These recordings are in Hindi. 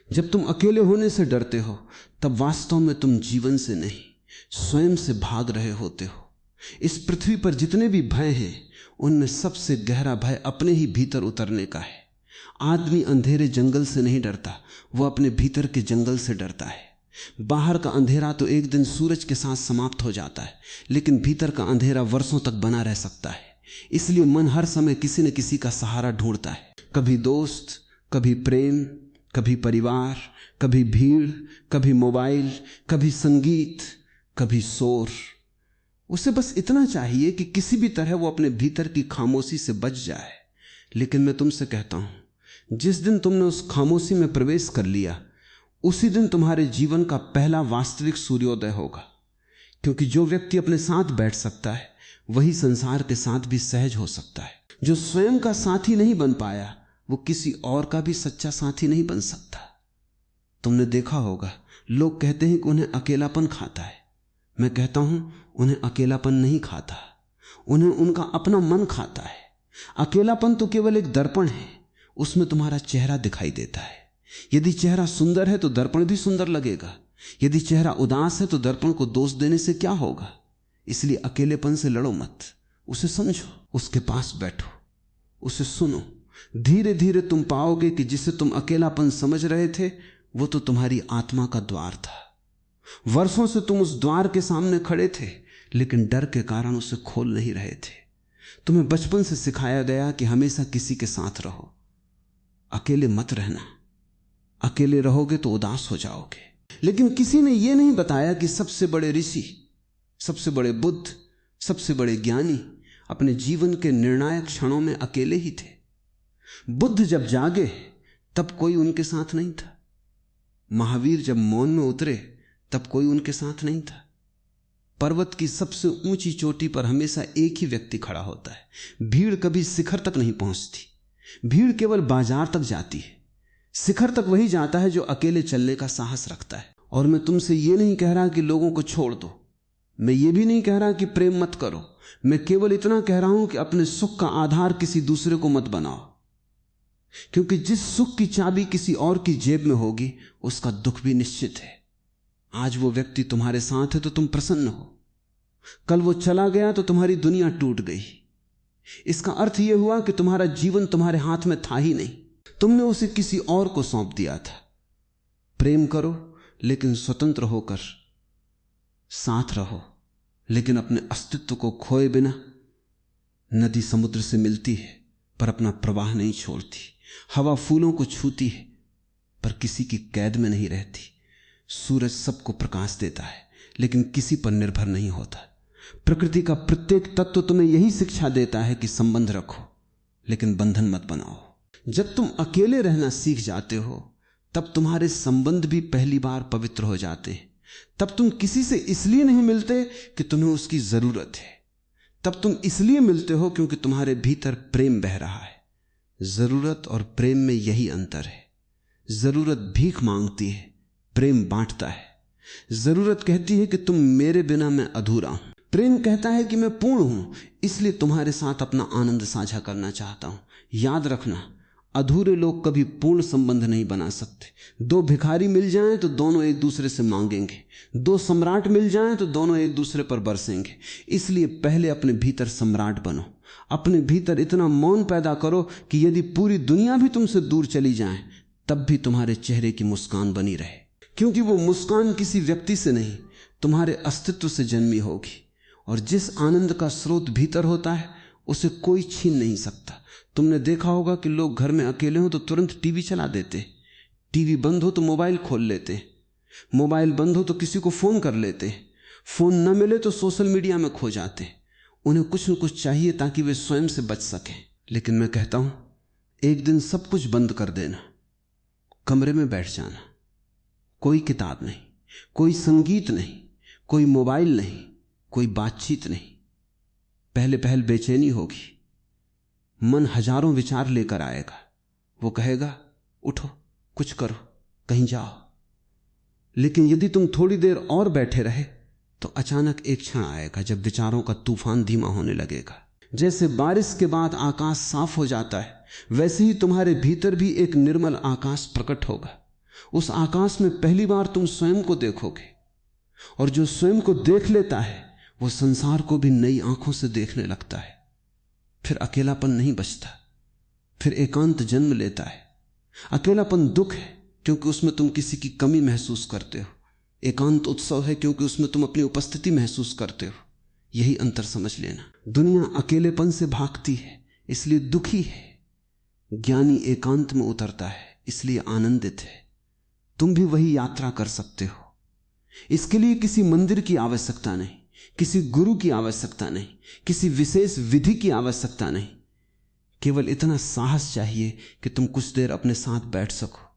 जब तुम अकेले होने से डरते हो तब वास्तव में तुम जीवन से नहीं, स्वयं से भाग रहे होते हो। इस पृथ्वी पर जितने भी भय हैं उनमें सबसे गहरा भय अपने ही भीतर उतरने का है। आदमी अंधेरे जंगल से नहीं डरता, वो अपने भीतर के जंगल से डरता है। बाहर का अंधेरा तो एक दिन सूरज के साथ समाप्त हो जाता है, लेकिन भीतर का अंधेरा वर्षों तक बना रह सकता है। इसलिए मन हर समय किसी न किसी का सहारा ढूंढता है, कभी दोस्त, कभी प्रेम, कभी परिवार, कभी भीड़, कभी मोबाइल, कभी संगीत, कभी शोर। उसे बस इतना चाहिए कि किसी भी तरह वो अपने भीतर की खामोशी से बच जाए। लेकिन मैं तुमसे कहता हूं, जिस दिन तुमने उस खामोशी में प्रवेश कर लिया उसी दिन तुम्हारे जीवन का पहला वास्तविक सूर्योदय होगा। क्योंकि जो व्यक्ति अपने साथ बैठ सकता है वही संसार के साथ भी सहज हो सकता है। जो स्वयं का साथी नहीं बन पाया वो किसी और का भी सच्चा साथी नहीं बन सकता। तुमने देखा होगा, लोग कहते हैं कि उन्हें अकेलापन खाता है। मैं कहता हूं उन्हें अकेलापन नहीं खाता, उन्हें उनका अपना मन खाता है। अकेलापन तो केवल एक दर्पण है, उसमें तुम्हारा चेहरा दिखाई देता है। यदि चेहरा सुंदर है तो दर्पण भी सुंदर लगेगा, यदि चेहरा उदास है तो दर्पण को दोष देने से क्या होगा। इसलिए अकेलेपन से लड़ो मत, उसे समझो, उसके पास बैठो, उसे सुनो। धीरे धीरे तुम पाओगे कि जिसे तुम अकेलापन समझ रहे थे वो तो तुम्हारी आत्मा का द्वार था। वर्षों से तुम उस द्वार के सामने खड़े थे, लेकिन डर के कारण उसे खोल नहीं रहे थे। तुम्हें बचपन से सिखाया गया कि हमेशा किसी के साथ रहो, अकेले मत रहना, अकेले रहोगे तो उदास हो जाओगे। लेकिन किसी ने यह नहीं बताया कि सबसे बड़े ऋषि, सबसे बड़े बुद्ध, सबसे बड़े ज्ञानी अपने जीवन के निर्णायक क्षणों में अकेले ही थे। बुद्ध जब जागे तब कोई उनके साथ नहीं था। महावीर जब मौन में उतरे तब कोई उनके साथ नहीं था। पर्वत की सबसे ऊंची चोटी पर हमेशा एक ही व्यक्ति खड़ा होता है। भीड़ कभी शिखर तक नहीं पहुंचती, भीड़ केवल बाजार तक जाती है। शिखर तक वही जाता है जो अकेले चलने का साहस रखता है। और मैं तुमसे ये नहीं कह रहा कि लोगों को छोड़ दो, मैं ये भी नहीं कह रहा कि प्रेम मत करो। मैं केवल इतना कह रहा हूं कि अपने सुख का आधार किसी दूसरे को मत बनाओ, क्योंकि जिस सुख की चाबी किसी और की जेब में होगी उसका दुख भी निश्चित है। आज वो व्यक्ति तुम्हारे साथ है तो तुम प्रसन्न हो, कल वो चला गया तो तुम्हारी दुनिया टूट गई। इसका अर्थ यह हुआ कि तुम्हारा जीवन तुम्हारे हाथ में था ही नहीं, तुमने उसे किसी और को सौंप दिया था। प्रेम करो लेकिन स्वतंत्र होकर, साथ रहो लेकिन अपने अस्तित्व को खोए बिना। नदी समुद्र से मिलती है पर अपना प्रवाह नहीं छोड़ती। हवा फूलों को छूती है पर किसी की कैद में नहीं रहती। सूरज सबको प्रकाश देता है लेकिन किसी पर निर्भर नहीं होता। प्रकृति का प्रत्येक तत्व तुम्हें यही शिक्षा देता है कि संबंध रखो लेकिन बंधन मत बनाओ। जब तुम अकेले रहना सीख जाते हो तब तुम्हारे संबंध भी पहली बार पवित्र हो जाते हैं। तब तुम किसी से इसलिए नहीं मिलते कि तुम्हें उसकी जरूरत है, तब तुम इसलिए मिलते हो क्योंकि तुम्हारे भीतर प्रेम बह रहा है। जरूरत और प्रेम में यही अंतर है। जरूरत भीख मांगती है, प्रेम बांटता है। जरूरत कहती है कि तुम मेरे बिना मैं अधूरा हूं, प्रेम कहता है कि मैं पूर्ण हूं, इसलिए तुम्हारे साथ अपना आनंद साझा करना चाहता हूं। याद रखना, अधूरे लोग कभी पूर्ण संबंध नहीं बना सकते। दो भिखारी मिल जाएं तो दोनों एक दूसरे से मांगेंगे, दो सम्राट मिल जाएं तो दोनों एक दूसरे पर बरसेंगे। इसलिए पहले अपने भीतर सम्राट बनो, अपने भीतर इतना मौन पैदा करो कि यदि पूरी दुनिया भी तुमसे दूर चली जाए तब भी तुम्हारे चेहरे की मुस्कान बनी रहे, क्योंकि वो मुस्कान किसी व्यक्ति से नहीं, तुम्हारे अस्तित्व से जन्मी होगी। और जिस आनंद का स्रोत भीतर होता है उसे कोई छीन नहीं सकता। तुमने देखा होगा कि लोग घर में अकेले हो तो तुरंत टीवी चला देते, टीवी बंद हो तो मोबाइल खोल लेते, मोबाइल बंद हो तो किसी को फोन कर लेते, फोन न मिले तो सोशल मीडिया में खो जाते। उन्हें कुछ न कुछ चाहिए ताकि वे स्वयं से बच सकें। लेकिन मैं कहता हूं, एक दिन सब कुछ बंद कर देना, कमरे में बैठ जाना, कोई किताब नहीं, कोई संगीत नहीं, कोई मोबाइल नहीं, कोई बातचीत नहीं। पहले पहल बेचैनी होगी, मन हजारों विचार लेकर आएगा। वो कहेगा उठो, कुछ करो, कहीं जाओ। लेकिन यदि तुम थोड़ी देर और बैठे रहे तो अचानक एक क्षण आएगा जब विचारों का तूफान धीमा होने लगेगा। जैसे बारिश के बाद आकाश साफ हो जाता है, वैसे ही तुम्हारे भीतर भी एक निर्मल आकाश प्रकट होगा। उस आकाश में पहली बार तुम स्वयं को देखोगे, और जो स्वयं को देख लेता है वो संसार को भी नई आंखों से देखने लगता है। फिर अकेलापन नहीं बचता, फिर एकांत जन्म लेता है। अकेलापन दुख है क्योंकि उसमें तुम किसी की कमी महसूस करते हो, एकांत उत्सव है क्योंकि उसमें तुम अपनी उपस्थिति महसूस करते हो। यही अंतर समझ लेना। दुनिया अकेलेपन से भागती है इसलिए दुखी है, ज्ञानी एकांत में उतरता है इसलिए आनंदित है। तुम भी वही यात्रा कर सकते हो। इसके लिए किसी मंदिर की आवश्यकता नहीं, किसी गुरु की आवश्यकता नहीं, किसी विशेष विधि की आवश्यकता नहीं। केवल इतना साहस चाहिए कि तुम कुछ देर अपने साथ बैठ सको।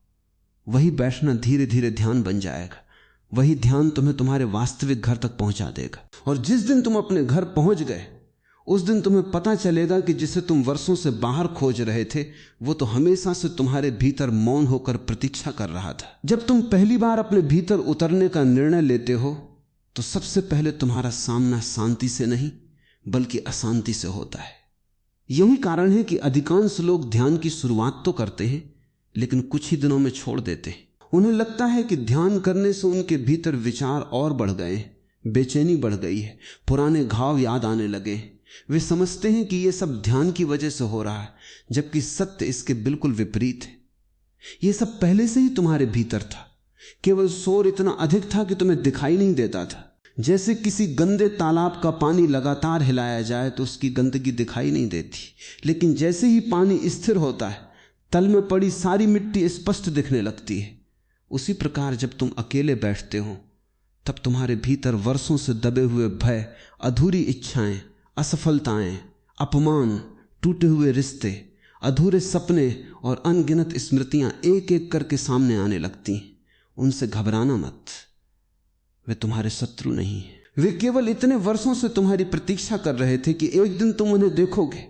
वही बैठना धीरे धीरे ध्यान बन जाएगा। वही ध्यान तुम्हें तुम्हारे वास्तविक घर तक पहुंचा देगा। और जिस दिन तुम अपने घर पहुंच गए उस दिन तुम्हें पता चलेगा कि जिसे तुम वर्षों से बाहर खोज रहे थे वो तो हमेशा से तुम्हारे भीतर मौन होकर प्रतीक्षा कर रहा था। जब तुम पहली बार अपने भीतर उतरने का निर्णय लेते हो तो सबसे पहले तुम्हारा सामना शांति से नहीं बल्कि अशांति से होता है। यही कारण है कि अधिकांश लोग ध्यान की शुरुआत तो करते हैं लेकिन कुछ ही दिनों में छोड़ देते हैं। उन्हें लगता है कि ध्यान करने से उनके भीतर विचार और बढ़ गए, बेचैनी बढ़ गई है, पुराने घाव याद आने लगे। वे समझते हैं कि यह सब ध्यान की वजह से हो रहा है, जबकि सत्य इसके बिल्कुल विपरीत है। यह सब पहले से ही तुम्हारे भीतर था, केवल शोर इतना अधिक था कि तुम्हें दिखाई नहीं देता था। जैसे किसी गंदे तालाब का पानी लगातार हिलाया जाए तो उसकी गंदगी दिखाई नहीं देती, लेकिन जैसे ही पानी स्थिर होता है तल में पड़ी सारी मिट्टी स्पष्ट दिखने लगती है। उसी प्रकार जब तुम अकेले बैठते हो तब तुम्हारे भीतर वर्षों से दबे हुए भय, अधूरी इच्छाएं, असफलताएं, अपमान, टूटे हुए रिश्ते, अधूरे सपने और अनगिनत स्मृतियां एक एक करके सामने आने लगती हैं। उनसे घबराना मत, वे तुम्हारे शत्रु नहीं हैं। वे केवल इतने वर्षों से तुम्हारी प्रतीक्षा कर रहे थे कि एक दिन तुम उन्हें देखोगे।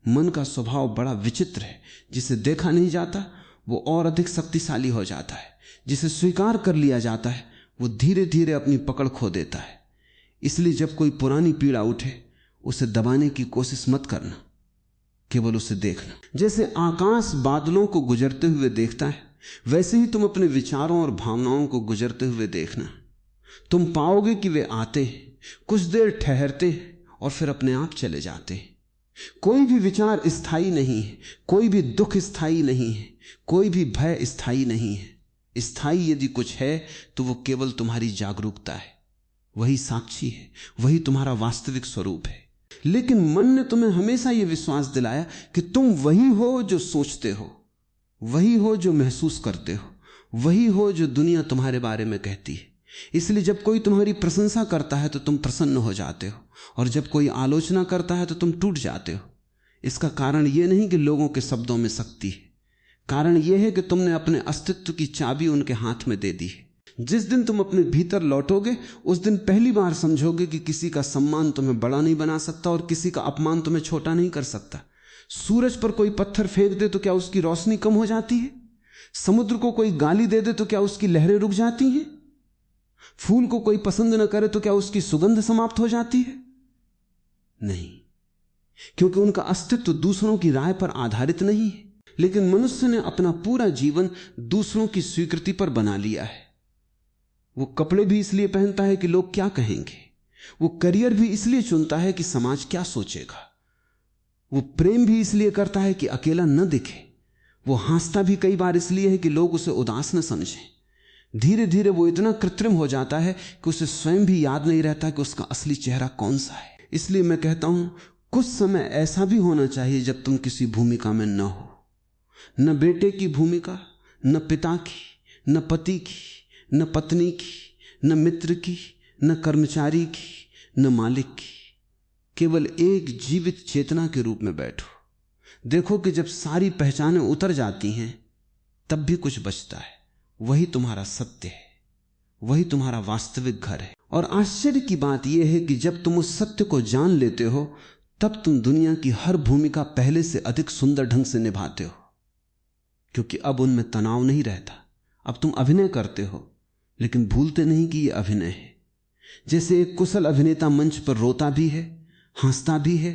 मन का स्वभाव बड़ा विचित्र है। जिसे देखा नहीं जाता वो और अधिक शक्तिशाली हो जाता है, जिसे स्वीकार कर लिया जाता है वो धीरे धीरे अपनी पकड़ खो देता है। इसलिए जब कोई पुरानी पीड़ा उठे उसे दबाने की कोशिश मत करना, केवल उसे देखना। जैसे आकाश बादलों को गुजरते हुए देखता है वैसे ही तुम अपने विचारों और भावनाओं को गुजरते हुए देखना। तुम पाओगे कि वे आते हैं, कुछ देर ठहरते हैं और फिर अपने आप चले जाते हैं। कोई भी विचार स्थायी नहीं है, कोई भी दुख स्थायी नहीं है, कोई भी भय स्थायी नहीं है। स्थायी यदि कुछ है तो वो केवल तुम्हारी जागरूकता है। वही साक्षी है, वही तुम्हारा वास्तविक स्वरूप है। लेकिन मन ने तुम्हें हमेशा यह विश्वास दिलाया कि तुम वही हो जो सोचते हो, वही हो जो महसूस करते हो, वही हो जो दुनिया तुम्हारे बारे में कहती है। इसलिए जब कोई तुम्हारी प्रशंसा करता है तो तुम प्रसन्न हो जाते हो, और जब कोई आलोचना करता है तो तुम टूट जाते हो। इसका कारण यह नहीं कि लोगों के शब्दों में शक्ति है, कारण यह है कि तुमने अपने अस्तित्व की चाबी उनके हाथ में दे दी है। जिस दिन तुम अपने भीतर लौटोगे उस दिन पहली बार समझोगे कि किसी का सम्मान तुम्हें बड़ा नहीं बना सकता और किसी का अपमान तुम्हें छोटा नहीं कर सकता। सूरज पर कोई पत्थर फेंक दे तो क्या उसकी रोशनी कम हो जाती है? समुद्र को कोई गाली दे दे तो क्या उसकी लहरें रुक जाती हैं? फूल को कोई पसंद न करे तो क्या उसकी सुगंध समाप्त हो जाती है? नहीं, क्योंकि उनका अस्तित्व दूसरों की राय पर आधारित नहीं है। लेकिन मनुष्य ने अपना पूरा जीवन दूसरों की स्वीकृति पर बना लिया है। वो कपड़े भी इसलिए पहनता है कि लोग क्या कहेंगे, वो करियर भी इसलिए चुनता है कि समाज क्या सोचेगा, वो प्रेम भी इसलिए करता है कि अकेला न दिखे, वो हंसता भी कई बार इसलिए है कि लोग उसे उदास न समझें। धीरे धीरे वो इतना कृत्रिम हो जाता है कि उसे स्वयं भी याद नहीं रहता कि उसका असली चेहरा कौन सा है। इसलिए मैं कहता हूं, कुछ समय ऐसा भी होना चाहिए जब तुम किसी भूमिका में न हो, न बेटे की भूमिका, न पिता की, न पति की, न पत्नी की, न मित्र की, न कर्मचारी की, न मालिक की। केवल एक जीवित चेतना के रूप में बैठो। देखो कि जब सारी पहचानें उतर जाती हैं तब भी कुछ बचता है। वही तुम्हारा सत्य है, वही तुम्हारा वास्तविक घर है। और आश्चर्य की बात यह है कि जब तुम उस सत्य को जान लेते हो तब तुम दुनिया की हर भूमिका पहले से अधिक सुंदर ढंग से निभाते हो, क्योंकि अब उनमें तनाव नहीं रहता। अब तुम अभिनय करते हो लेकिन भूलते नहीं कि यह अभिनय है। जैसे एक कुशल अभिनेता मंच पर रोता भी है, हंसता भी है,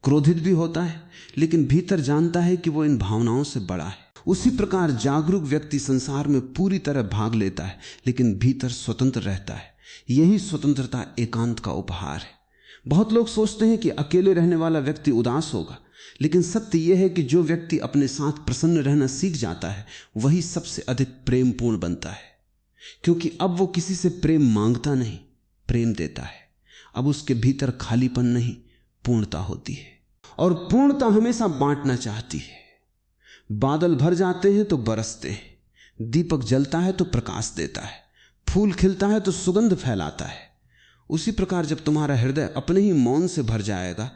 क्रोधित भी होता है, लेकिन भीतर जानता है कि वो इन भावनाओं से बड़ा है। उसी प्रकार जागरूक व्यक्ति संसार में पूरी तरह भाग लेता है, लेकिन भीतर स्वतंत्र रहता है। यही स्वतंत्रता एकांत का उपहार है। बहुत लोग सोचते हैं कि अकेले रहने वाला व्यक्ति उदास होगा, लेकिन सत्य यह है कि जो व्यक्ति अपने साथ प्रसन्न रहना सीख जाता है वही सबसे अधिक प्रेमपूर्ण बनता है, क्योंकि अब वो किसी से प्रेम मांगता नहीं, प्रेम देता है। अब उसके भीतर खालीपन नहीं, पूर्णता होती है, और पूर्णता हमेशा बांटना चाहती है। बादल भर जाते हैं तो बरसते हैं, दीपक जलता है तो प्रकाश देता है, फूल खिलता है तो सुगंध फैलाता है। उसी प्रकार जब तुम्हारा हृदय अपने ही मौन से भर जाएगा,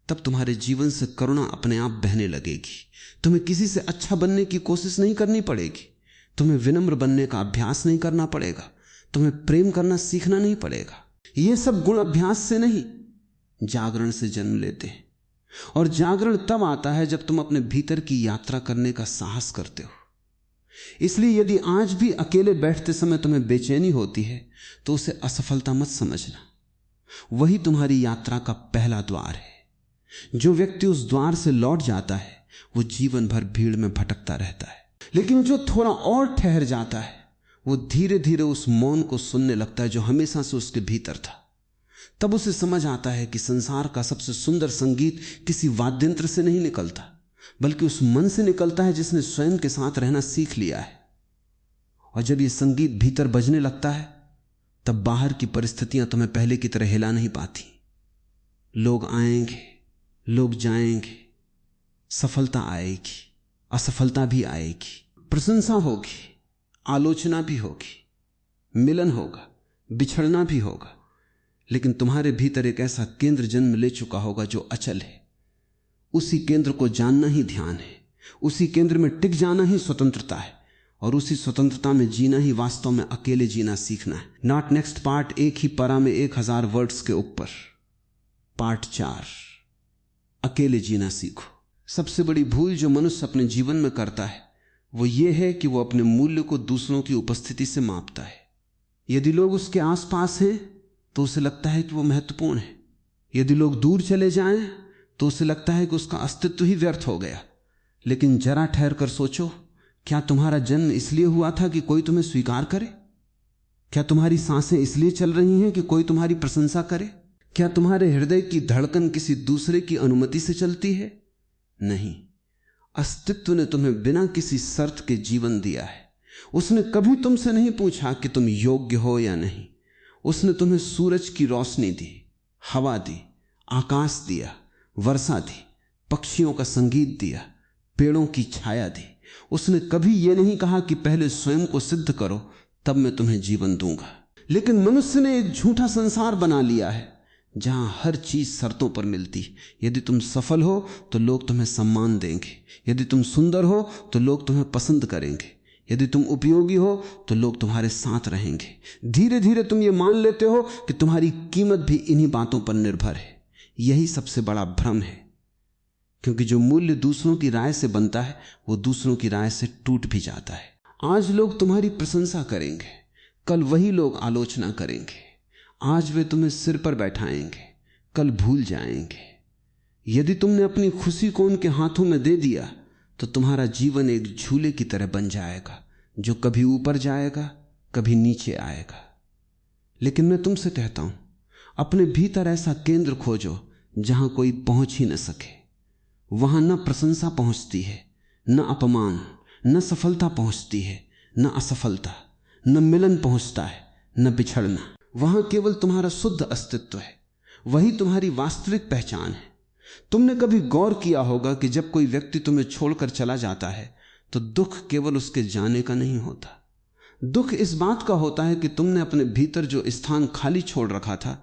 तब तुम्हारे जीवन से करुणा अपने आप बहने लगेगी। तुम्हें किसी से अच्छा बनने की कोशिश नहीं करनी पड़ेगी, तुम्हें विनम्र बनने का अभ्यास नहीं करना पड़ेगा, तुम्हें प्रेम करना सीखना नहीं पड़ेगा। ये सब गुण अभ्यास से नहीं, जागरण से जन्म लेते हैं। और जागरण तब आता है जब तुम अपने भीतर की यात्रा करने का साहस करते हो। इसलिए यदि आज भी अकेले बैठते समय तुम्हें बेचैनी होती है तो उसे असफलता मत समझना, वही तुम्हारी यात्रा का पहला द्वार है। जो व्यक्ति उस द्वार से लौट जाता है वो जीवन भर भीड़ में भटकता रहता है, लेकिन जो थोड़ा और ठहर जाता है वो धीरे धीरे उस मौन को सुनने लगता है जो हमेशा से उसके भीतर था। तब उसे समझ आता है कि संसार का सबसे सुंदर संगीत किसी वाद्यंत्र से नहीं निकलता, बल्कि उस मन से निकलता है जिसने स्वयं के साथ रहना सीख लिया है। और जब ये संगीत भीतर बजने लगता है तब बाहर की परिस्थितियां तुम्हें पहले की तरह हिला नहीं पाती। लोग आएंगे, लोग जाएंगे, सफलता आएगी, असफलता भी आएगी, प्रशंसा होगी, आलोचना भी होगी, मिलन होगा, बिछड़ना भी होगा, लेकिन तुम्हारे भीतर एक ऐसा केंद्र जन्म ले चुका होगा जो अचल है। उसी केंद्र को जानना ही ध्यान है, उसी केंद्र में टिक जाना ही स्वतंत्रता है, और उसी स्वतंत्रता में जीना ही वास्तव में अकेले जीना सीखना है। नॉट नेक्स्ट पार्ट, एक ही पारा में 1000 वर्ड्स के ऊपर, पार्ट 4, अकेले जीना सीखो। सबसे बड़ी भूल जो मनुष्य अपने जीवन में करता है वो ये है कि वो अपने मूल्य को दूसरों की उपस्थिति से मापता है। यदि लोग उसके आसपास हैं तो उसे लगता है कि वो महत्वपूर्ण है, यदि लोग दूर चले जाएं तो उसे लगता है कि उसका अस्तित्व ही व्यर्थ हो गया। लेकिन जरा ठहर कर सोचो, क्या तुम्हारा जन्म इसलिए हुआ था कि कोई तुम्हें स्वीकार करे? क्या तुम्हारी सांसें इसलिए चल रही हैं कि कोई तुम्हारी प्रशंसा करे? क्या तुम्हारे हृदय की धड़कन किसी दूसरे की अनुमति से चलती है? नहीं, अस्तित्व ने तुम्हें बिना किसी शर्त के जीवन दिया है। उसने कभी तुमसे नहीं पूछा कि तुम योग्य हो या नहीं। उसने तुम्हें सूरज की रोशनी दी, हवा दी, आकाश दिया, वर्षा दी, पक्षियों का संगीत दिया, पेड़ों की छाया दी। उसने कभी यह नहीं कहा कि पहले स्वयं को सिद्ध करो तब मैं तुम्हें जीवन दूंगा। लेकिन मनुष्य ने एक झूठा संसार बना लिया है जहां हर चीज शर्तों पर मिलती है। यदि तुम सफल हो तो लोग तुम्हें सम्मान देंगे, यदि तुम सुंदर हो तो लोग तुम्हें पसंद करेंगे, यदि तुम उपयोगी हो तो लोग तुम्हारे साथ रहेंगे। धीरे धीरे तुम ये मान लेते हो कि तुम्हारी कीमत भी इन्हीं बातों पर निर्भर है। यही सबसे बड़ा भ्रम है, क्योंकि जो मूल्य दूसरों की राय से बनता है वो दूसरों की राय से टूट भी जाता है। आज लोग तुम्हारी प्रशंसा करेंगे, कल वही लोग आलोचना करेंगे। आज वे तुम्हें सिर पर बैठाएंगे, कल भूल जाएंगे। यदि तुमने अपनी खुशी को उनके हाथों में दे दिया तो तुम्हारा जीवन एक झूले की तरह बन जाएगा जो कभी ऊपर जाएगा, कभी नीचे आएगा। लेकिन मैं तुमसे कहता हूं, अपने भीतर ऐसा केंद्र खोजो जहां कोई पहुंच ही न सके। वहां न प्रशंसा पहुंचती है, न अपमान, न सफलता पहुंचती है, न असफलता, न मिलन पहुंचता है, न बिछड़ना। वहां केवल तुम्हारा शुद्ध अस्तित्व है, वही तुम्हारी वास्तविक पहचान है। तुमने कभी गौर किया होगा कि जब कोई व्यक्ति तुम्हें छोड़कर चला जाता है तो दुख केवल उसके जाने का नहीं होता, दुख इस बात का होता है कि तुमने अपने भीतर जो स्थान खाली छोड़ रखा था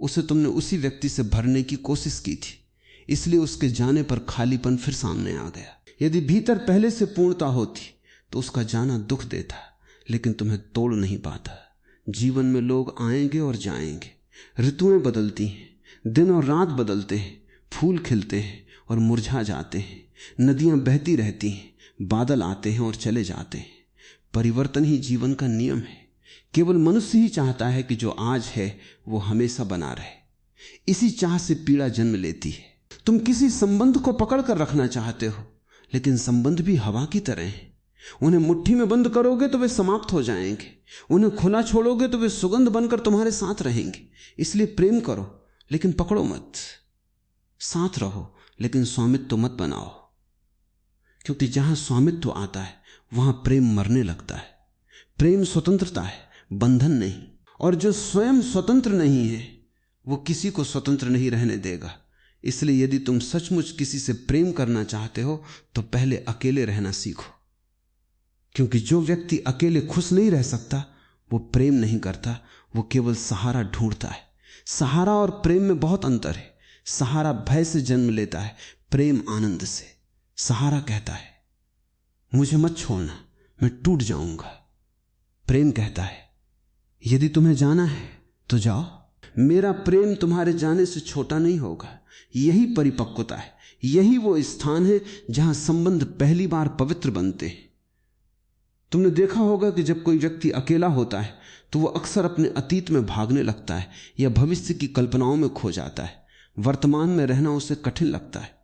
उसे तुमने उसी व्यक्ति से भरने की कोशिश की थी, इसलिए उसके जाने पर खालीपन फिर सामने आ गया। यदि भीतर पहले से पूर्णता होती तो उसका जाना दुख देता, लेकिन तुम्हें तोड़ नहीं पाता। जीवन में लोग आएंगे और जाएंगे, ऋतुएं बदलती हैं, दिन और रात बदलते हैं, फूल खिलते हैं और मुरझा जाते हैं, नदियां बहती रहती हैं, बादल आते हैं और चले जाते हैं। परिवर्तन ही जीवन का नियम है। केवल मनुष्य ही चाहता है कि जो आज है वो हमेशा बना रहे। इसी चाह से पीड़ा जन्म लेती है। तुम किसी संबंध को पकड़ कर रखना चाहते हो, लेकिन संबंध भी हवा की तरह हैं। उन्हें मुट्ठी में बंद करोगे तो वे समाप्त हो जाएंगे, उन्हें खुला छोड़ोगे तो वे सुगंध बनकर तुम्हारे साथ रहेंगे। इसलिए प्रेम करो लेकिन पकड़ो मत, साथ रहो लेकिन स्वामित्व मत बनाओ, क्योंकि जहां स्वामित्व आता है वहां प्रेम मरने लगता है। प्रेम स्वतंत्रता है, बंधन नहीं। और जो स्वयं स्वतंत्र नहीं है वो किसी को स्वतंत्र नहीं रहने देगा। इसलिए यदि तुम सचमुच किसी से प्रेम करना चाहते हो तो पहले अकेले रहना सीखो, क्योंकि जो व्यक्ति अकेले खुश नहीं रह सकता वो प्रेम नहीं करता, वो केवल सहारा ढूंढता है। सहारा और प्रेम में बहुत अंतर है। सहारा भय से जन्म लेता है, प्रेम आनंद से। सहारा कहता है मुझे मत छोड़ना, मैं टूट जाऊंगा। प्रेम कहता है यदि तुम्हें जाना है तो जाओ, मेरा प्रेम तुम्हारे जाने से छोटा नहीं होगा। यही परिपक्वता है, यही वो स्थान है जहां संबंध पहली बार पवित्र बनते हैं। तुमने देखा होगा कि जब कोई व्यक्ति अकेला होता है तो वो अक्सर अपने अतीत में भागने लगता है या भविष्य की कल्पनाओं में खो जाता है। वर्तमान में रहना उसे कठिन लगता है,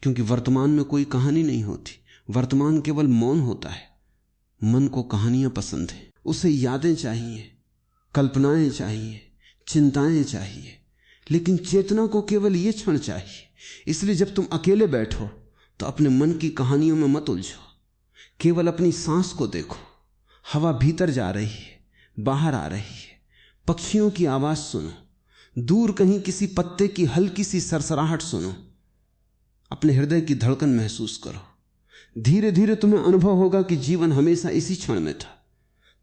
क्योंकि वर्तमान में कोई कहानी नहीं होती। वर्तमान केवल मौन होता है। मन को कहानियां पसंद है, उसे यादें चाहिए, कल्पनाएं चाहिए, चिंताएं चाहिए, लेकिन चेतना को केवल ये क्षण चाहिए। इसलिए जब तुम अकेले बैठो तो अपने मन की कहानियों में मत उलझो, केवल अपनी सांस को देखो। हवा भीतर जा रही है, बाहर आ रही है, पक्षियों की आवाज सुनो, दूर कहीं किसी पत्ते की हल्की सी सरसराहट सुनो, अपने हृदय की धड़कन महसूस करो। धीरे धीरे तुम्हें अनुभव होगा कि जीवन हमेशा इसी क्षण में था,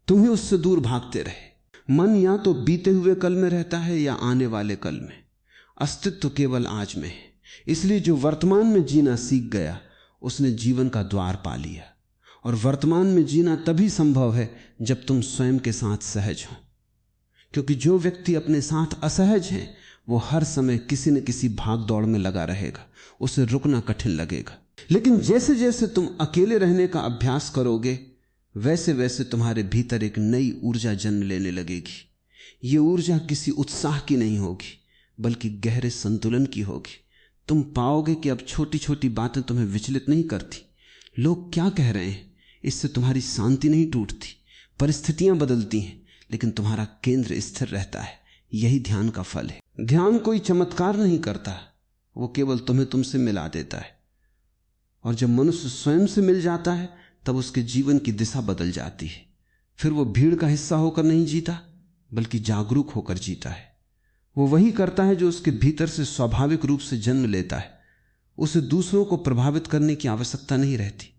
तुम ही उससे दूर भागते रहे। मन या तो बीते हुए कल में रहता है या आने वाले कल में। अस्तित्व केवल आज में है। इसलिए जो वर्तमान में जीना सीख गया उसने जीवन का द्वार पा लिया। और वर्तमान में जीना तभी संभव है जब तुम स्वयं के साथ सहज हो, क्योंकि जो व्यक्ति अपने साथ असहज है वो हर समय किसी न किसी भाग दौड़ में लगा रहेगा, उसे रुकना कठिन लगेगा। लेकिन जैसे जैसे तुम अकेले रहने का अभ्यास करोगे वैसे वैसे तुम्हारे भीतर एक नई ऊर्जा जन्म लेने लगेगी। ये ऊर्जा किसी उत्साह की नहीं होगी बल्कि गहरे संतुलन की होगी। तुम पाओगे कि अब छोटी छोटी बातें तुम्हें विचलित नहीं करती। लोग क्या कह रहे हैं इससे तुम्हारी शांति नहीं टूटती। परिस्थितियां बदलती हैं लेकिन तुम्हारा केंद्र स्थिर रहता है। यही ध्यान का फल है। ध्यान कोई चमत्कार नहीं करता, वो केवल तुम्हें तुमसे मिला देता है। और जब मनुष्य स्वयं से मिल जाता है तब उसके जीवन की दिशा बदल जाती है। फिर वो भीड़ का हिस्सा होकर नहीं जीता बल्कि जागरूक होकर जीता है। वो वही करता है जो उसके भीतर से स्वाभाविक रूप से जन्म लेता है। उसे दूसरों को प्रभावित करने की आवश्यकता नहीं रहती,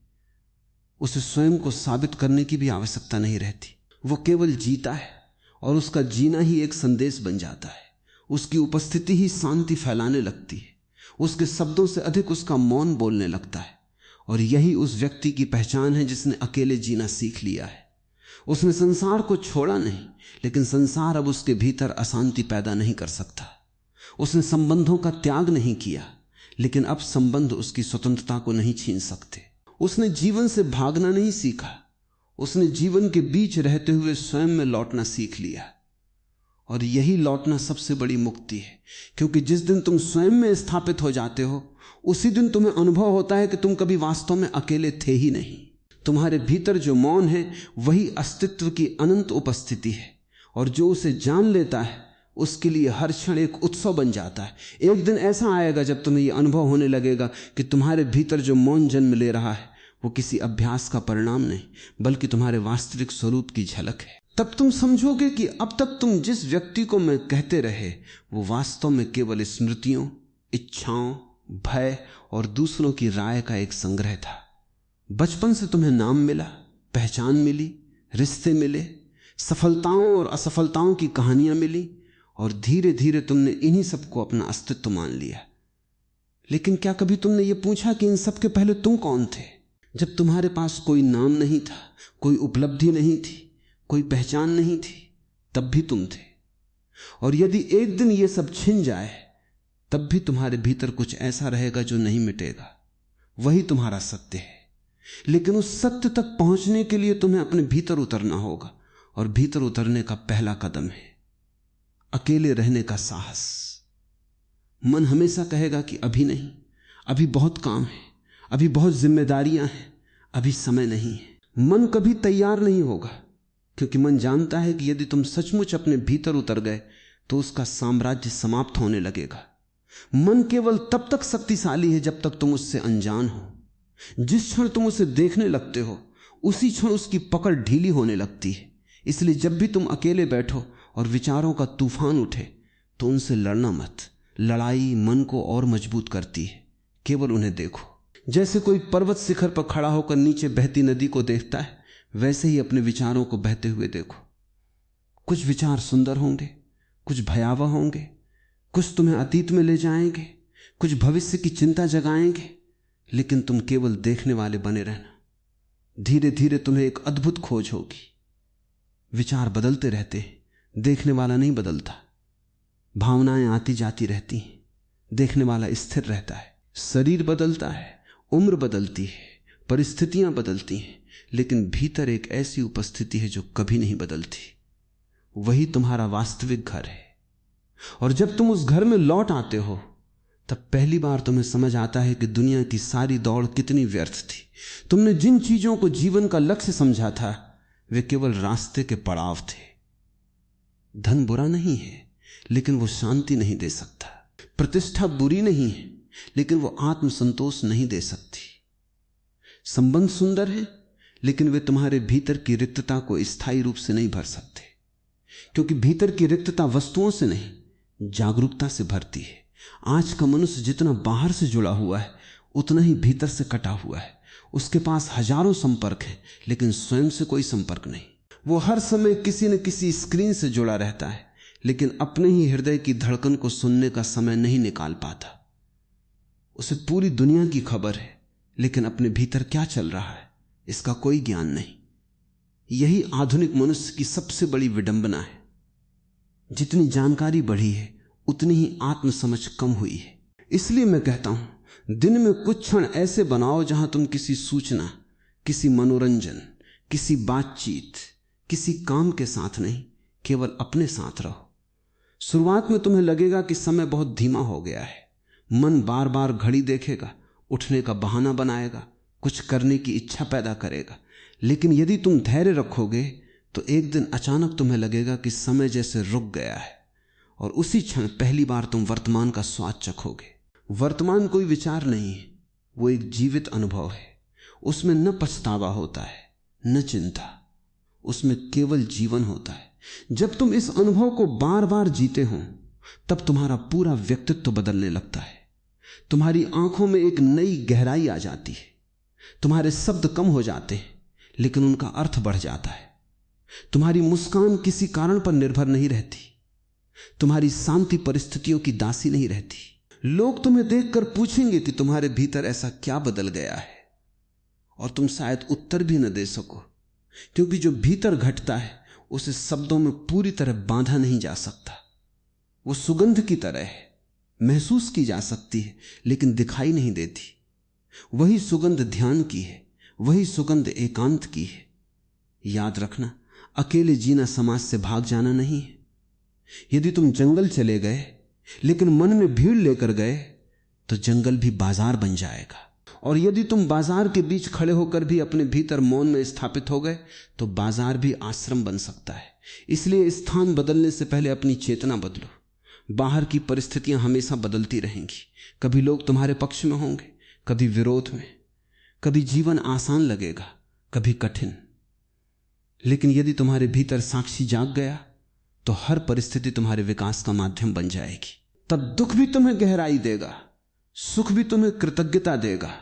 उसे स्वयं को साबित करने की भी आवश्यकता नहीं रहती। वो केवल जीता है और उसका जीना ही एक संदेश बन जाता है। उसकी उपस्थिति ही शांति फैलाने लगती है। उसके शब्दों से अधिक उसका मौन बोलने लगता है। और यही उस व्यक्ति की पहचान है जिसने अकेले जीना सीख लिया है। उसने संसार को छोड़ा नहीं, लेकिन संसार अब उसके भीतर अशांति पैदा नहीं कर सकता। उसने संबंधों का त्याग नहीं किया, लेकिन अब संबंध उसकी स्वतंत्रता को नहीं छीन सकते। उसने जीवन से भागना नहीं सीखा, उसने जीवन के बीच रहते हुए स्वयं में लौटना सीख लिया। और यही लौटना सबसे बड़ी मुक्ति है, क्योंकि जिस दिन तुम स्वयं में स्थापित हो जाते हो उसी दिन तुम्हें अनुभव होता है कि तुम कभी वास्तव में अकेले थे ही नहीं। तुम्हारे भीतर जो मौन है वही अस्तित्व की अनंत उपस्थिति है। और जो उसे जान लेता है उसके लिए हर क्षण एक उत्सव बन जाता है। एक दिन ऐसा आएगा जब तुम्हें यह अनुभव होने लगेगा कि तुम्हारे भीतर जो मौन जन्म ले रहा है वो किसी अभ्यास का परिणाम नहीं बल्कि तुम्हारे वास्तविक स्वरूप की झलक है। तब तुम समझोगे कि अब तक तुम जिस व्यक्ति को मैं कहते रहे वो वास्तव में केवल स्मृतियों, इच्छाओं, भय और दूसरों की राय का एक संग्रह था। बचपन से तुम्हें नाम मिला, पहचान मिली, रिश्ते मिले, सफलताओं और असफलताओं की कहानियां मिली और धीरे धीरे तुमने इन्हीं सबको अपना अस्तित्व मान लिया। लेकिन क्या कभी तुमने ये पूछा कि इन सब के पहले तुम कौन थे? जब तुम्हारे पास कोई नाम नहीं था, कोई उपलब्धि नहीं थी, कोई पहचान नहीं थी, तब भी तुम थे। और यदि एक दिन ये सब छिन जाए तब भी तुम्हारे भीतर कुछ ऐसा रहेगा जो नहीं मिटेगा। वही तुम्हारा सत्य है। लेकिन उस सत्य तक पहुंचने के लिए तुम्हें अपने भीतर उतरना होगा। और भीतर उतरने का पहला कदम है अकेले रहने का साहस। मन हमेशा कहेगा कि अभी नहीं, अभी बहुत काम है, अभी बहुत जिम्मेदारियां हैं, अभी समय नहीं है। मन कभी तैयार नहीं होगा, क्योंकि मन जानता है कि यदि तुम सचमुच अपने भीतर उतर गए तो उसका साम्राज्य समाप्त होने लगेगा। मन केवल तब तक शक्तिशाली है जब तक तुम उससे अनजान हो। जिस क्षण तुम उसे देखने लगते हो उसी क्षण उसकी पकड़ ढीली होने लगती है। इसलिए जब भी तुम अकेले बैठो और विचारों का तूफान उठे तो उनसे लड़ना मत। लड़ाई मन को और मजबूत करती है। केवल उन्हें देखो। जैसे कोई पर्वत शिखर पर खड़ा होकर नीचे बहती नदी को देखता है, वैसे ही अपने विचारों को बहते हुए देखो। कुछ विचार सुंदर होंगे, कुछ भयावह होंगे, कुछ तुम्हें अतीत में ले जाएंगे, कुछ भविष्य की चिंता जगाएंगे, लेकिन तुम केवल देखने वाले बने रहना। धीरे धीरे तुम्हें एक अद्भुत खोज होगी। विचार बदलते रहते हैं, देखने वाला नहीं बदलता। भावनाएं आती जाती रहती हैं, देखने वाला स्थिर रहता है। शरीर बदलता है, उम्र बदलती है, परिस्थितियां बदलती हैं, लेकिन भीतर एक ऐसी उपस्थिति है जो कभी नहीं बदलती। वही तुम्हारा वास्तविक घर है। और जब तुम उस घर में लौट आते हो तब पहली बार तुम्हें समझ आता है कि दुनिया की सारी दौड़ कितनी व्यर्थ थी। तुमने जिन चीजों को जीवन का लक्ष्य समझा था वे केवल रास्ते के पड़ाव थे। धन बुरा नहीं है, लेकिन वो शांति नहीं दे सकता। प्रतिष्ठा बुरी नहीं है, लेकिन वो आत्मसंतोष नहीं दे सकती। संबंध सुंदर है, लेकिन वे तुम्हारे भीतर की रिक्तता को स्थायी रूप से नहीं भर सकते, क्योंकि भीतर की रिक्तता वस्तुओं से नहीं, जागरूकता से भरती है। आज का मनुष्य जितना बाहर से जुड़ा हुआ है उतना ही भीतर से कटा हुआ है। उसके पास हजारों संपर्क हैं, लेकिन स्वयं से कोई संपर्क नहीं। वो हर समय किसी न किसी स्क्रीन से जुड़ा रहता है, लेकिन अपने ही हृदय की धड़कन को सुनने का समय नहीं निकाल पाता। उसे पूरी दुनिया की खबर है, लेकिन अपने भीतर क्या चल रहा है इसका कोई ज्ञान नहीं। यही आधुनिक मनुष्य की सबसे बड़ी विडंबना है। जितनी जानकारी बढ़ी है उतनी ही आत्मसमझ कम हुई है। इसलिए मैं कहता हूं, दिन में कुछ क्षण ऐसे बनाओ जहां तुम किसी सूचना, किसी मनोरंजन, किसी बातचीत, किसी काम के साथ नहीं, केवल अपने साथ रहो। शुरुआत में तुम्हें लगेगा कि समय बहुत धीमा हो गया है। मन बार बार घड़ी देखेगा, उठने का बहाना बनाएगा, कुछ करने की इच्छा पैदा करेगा। लेकिन यदि तुम धैर्य रखोगे तो एक दिन अचानक तुम्हें लगेगा कि समय जैसे रुक गया है, और उसी क्षण पहली बार तुम वर्तमान का स्वाद चखोगे। वर्तमान कोई विचार नहीं है, वो एक जीवित अनुभव है। उसमें न पछतावा होता है, न चिंता, उसमें केवल जीवन होता है। जब तुम इस अनुभव को बार बार जीते हो तब तुम्हारा पूरा व्यक्तित्व बदलने लगता है। तुम्हारी आंखों में एक नई गहराई आ जाती है। तुम्हारे शब्द कम हो जाते हैं, लेकिन उनका अर्थ बढ़ जाता है। तुम्हारी मुस्कान किसी कारण पर निर्भर नहीं रहती। तुम्हारी शांति परिस्थितियों की दासी नहीं रहती। लोग तुम्हें देखकर पूछेंगे कि तुम्हारे भीतर ऐसा क्या बदल गया है, और तुम शायद उत्तर भी न दे सको, क्योंकि जो भीतर घटता है उसे शब्दों में पूरी तरह बांधा नहीं जा सकता। वो सुगंध की तरह है, महसूस की जा सकती है लेकिन दिखाई नहीं देती। वही सुगंध ध्यान की है, वही सुगंध एकांत की है। याद रखना, अकेले जीना समाज से भाग जाना नहीं है। यदि तुम जंगल चले गए लेकिन मन में भीड़ लेकर गए तो जंगल भी बाजार बन जाएगा। और यदि तुम बाजार के बीच खड़े होकर भी अपने भीतर मौन में स्थापित हो गए तो बाजार भी आश्रम बन सकता है। इसलिए स्थान बदलने से पहले अपनी चेतना बदलो। बाहर की परिस्थितियां हमेशा बदलती रहेंगी। कभी लोग तुम्हारे पक्ष में होंगे, कभी विरोध में, कभी जीवन आसान लगेगा, कभी कठिन। लेकिन यदि तुम्हारे भीतर साक्षी जाग गया तो हर परिस्थिति तुम्हारे विकास का माध्यम बन जाएगी। तब दुख भी तुम्हें गहराई देगा, सुख भी तुम्हें कृतज्ञता देगा,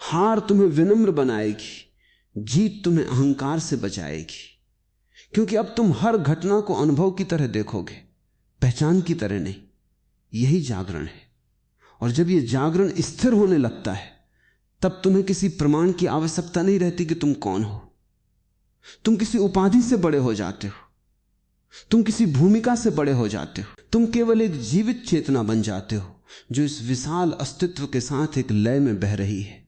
हार तुम्हें विनम्र बनाएगी, जीत तुम्हें अहंकार से बचाएगी। क्योंकि अब तुम हर घटना को अनुभव की तरह देखोगे, पहचान की तरह नहीं। यही जागरण है। और जब यह जागरण स्थिर होने लगता है तब तुम्हें किसी प्रमाण की आवश्यकता नहीं रहती कि तुम कौन हो। तुम किसी उपाधि से बड़े हो जाते हो, तुम किसी भूमिका से बड़े हो जाते हो। तुम केवल एक जीवित चेतना बन जाते हो जो इस विशाल अस्तित्व के साथ एक लय में बह रही है।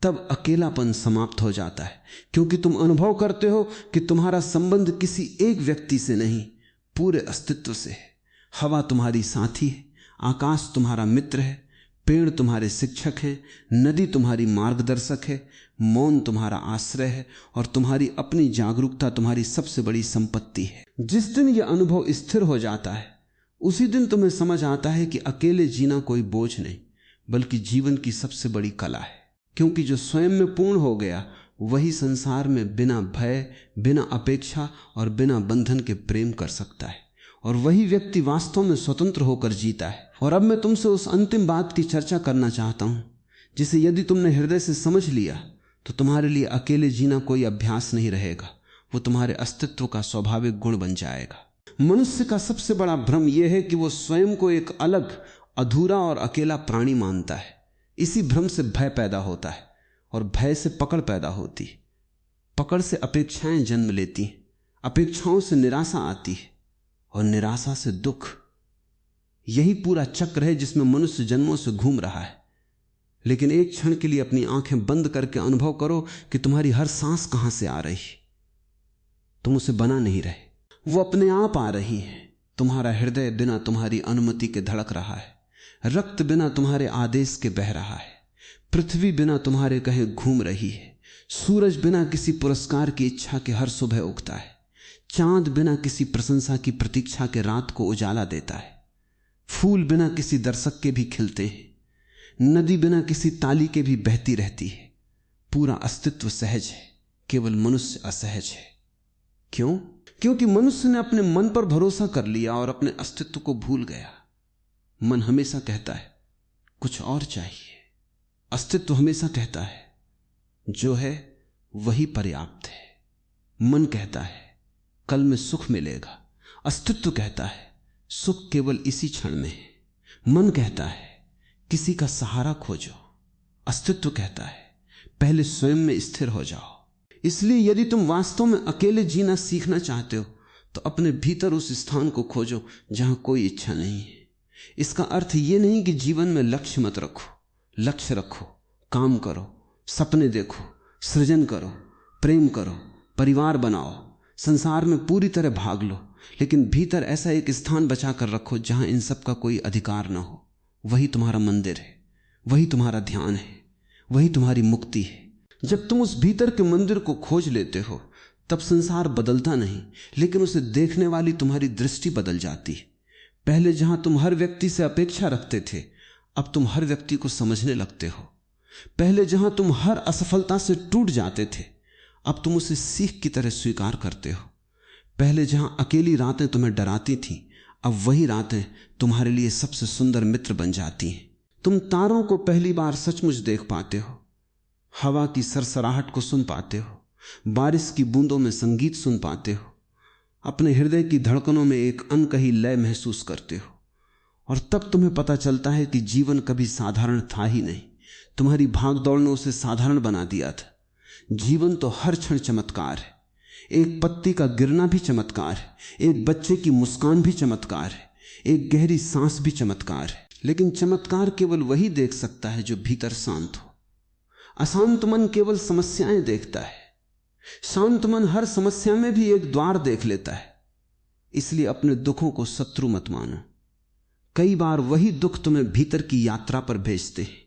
तब अकेलापन समाप्त हो जाता है, क्योंकि तुम अनुभव करते हो कि तुम्हारा संबंध किसी एक व्यक्ति से नहीं, पूरे अस्तित्व से है। हवा तुम्हारी साथी है, आकाश तुम्हारा मित्र है, पेड़ तुम्हारे शिक्षक हैं, नदी तुम्हारी मार्गदर्शक है, मौन तुम्हारा आश्रय है और तुम्हारी अपनी जागरूकता तुम्हारी सबसे बड़ी संपत्ति है। जिस दिन यह अनुभव स्थिर हो जाता है उसी दिन तुम्हें समझ आता है कि अकेले जीना कोई बोझ नहीं बल्कि जीवन की सबसे बड़ी कला है। क्योंकि जो स्वयं में पूर्ण हो गया वही संसार में बिना भय, बिना अपेक्षा और बिना बंधन के प्रेम कर सकता है, और वही व्यक्ति वास्तव में स्वतंत्र होकर जीता है। और अब मैं तुमसे उस अंतिम बात की चर्चा करना चाहता हूं जिसे यदि तुमने हृदय से समझ लिया तो तुम्हारे लिए अकेले जीना कोई अभ्यास नहीं रहेगा, वो तुम्हारे अस्तित्व का स्वाभाविक गुण बन जाएगा। मनुष्य का सबसे बड़ा भ्रम यह है कि वो स्वयं को एक अलग, अधूरा और अकेला प्राणी मानता है। इसी भ्रम से भय पैदा होता है और भय से पकड़ पैदा होती है। पकड़ से अपेक्षाएं जन्म लेती हैं, अपेक्षाओं से निराशा आती है और निराशा से दुख। यही पूरा चक्र है जिसमें मनुष्य जन्मों से घूम रहा है। लेकिन एक क्षण के लिए अपनी आंखें बंद करके अनुभव करो कि तुम्हारी हर सांस कहां से आ रही। तुम उसे बना नहीं रहे, वो अपने आप आ रही है। तुम्हारा हृदय बिना तुम्हारी अनुमति के धड़क रहा है, रक्त बिना तुम्हारे आदेश के बह रहा है, पृथ्वी बिना तुम्हारे कहे घूम रही है, सूरज बिना किसी पुरस्कार की इच्छा के हर सुबह उगता है, चांद बिना किसी प्रशंसा की प्रतीक्षा के रात को उजाला देता है, फूल बिना किसी दर्शक के भी खिलते हैं, नदी बिना किसी ताली के भी बहती रहती है। पूरा अस्तित्व सहज है, केवल मनुष्य असहज है। क्यों? क्योंकि मनुष्य ने अपने मन पर भरोसा कर लिया और अपने अस्तित्व को भूल गया। मन हमेशा कहता है कुछ और चाहिए, अस्तित्व हमेशा कहता है जो है वही पर्याप्त है। मन कहता है कल में सुख मिलेगा, अस्तित्व कहता है सुख केवल इसी क्षण में है। मन कहता है किसी का सहारा खोजो, अस्तित्व कहता है पहले स्वयं में स्थिर हो जाओ। इसलिए यदि तुम वास्तव में अकेले जीना सीखना चाहते हो तो अपने भीतर उस स्थान को खोजो जहां कोई इच्छा नहीं है। इसका अर्थ यह नहीं कि जीवन में लक्ष्य मत रखो, लक्ष्य रखो, काम करो, सपने देखो, सृजन करो, प्रेम करो, परिवार बनाओ, संसार में पूरी तरह भाग लो, लेकिन भीतर ऐसा एक स्थान बचा कर रखो जहां इन सब का कोई अधिकार ना हो। वही तुम्हारा मंदिर है, वही तुम्हारा ध्यान है, वही तुम्हारी मुक्ति है। जब तुम उस भीतर के मंदिर को खोज लेते हो तब संसार बदलता नहीं, लेकिन उसे देखने वाली तुम्हारी दृष्टि बदल जाती है। पहले जहां तुम हर व्यक्ति से अपेक्षा रखते थे अब तुम हर व्यक्ति को समझने लगते हो। पहले जहां तुम हर असफलता से टूट जाते थे अब तुम उसे सीख की तरह स्वीकार करते हो। पहले जहां अकेली रातें तुम्हें डराती थीं अब वही रातें तुम्हारे लिए सबसे सुंदर मित्र बन जाती हैं। तुम तारों को पहली बार सचमुच देख पाते हो, हवा की सरसराहट को सुन पाते हो, बारिश की बूंदों में संगीत सुन पाते हो, अपने हृदय की धड़कनों में एक अनकही लय महसूस करते हो। और तब तुम्हें पता चलता है कि जीवन कभी साधारण था ही नहीं, तुम्हारी भागदौड़ ने उसे साधारण बना दिया था। जीवन तो हर क्षण चमत्कार है, एक पत्ती का गिरना भी चमत्कार है, एक बच्चे की मुस्कान भी चमत्कार है, एक गहरी सांस भी चमत्कार है। लेकिन चमत्कार केवल वही देख सकता है जो भीतर शांत हो। अशांत मन केवल समस्याएं देखता है, शांत मन हर समस्या में भी एक द्वार देख लेता है। इसलिए अपने दुखों को शत्रु मत मानो, कई बार वही दुख तुम्हें भीतर की यात्रा पर भेजते हैं।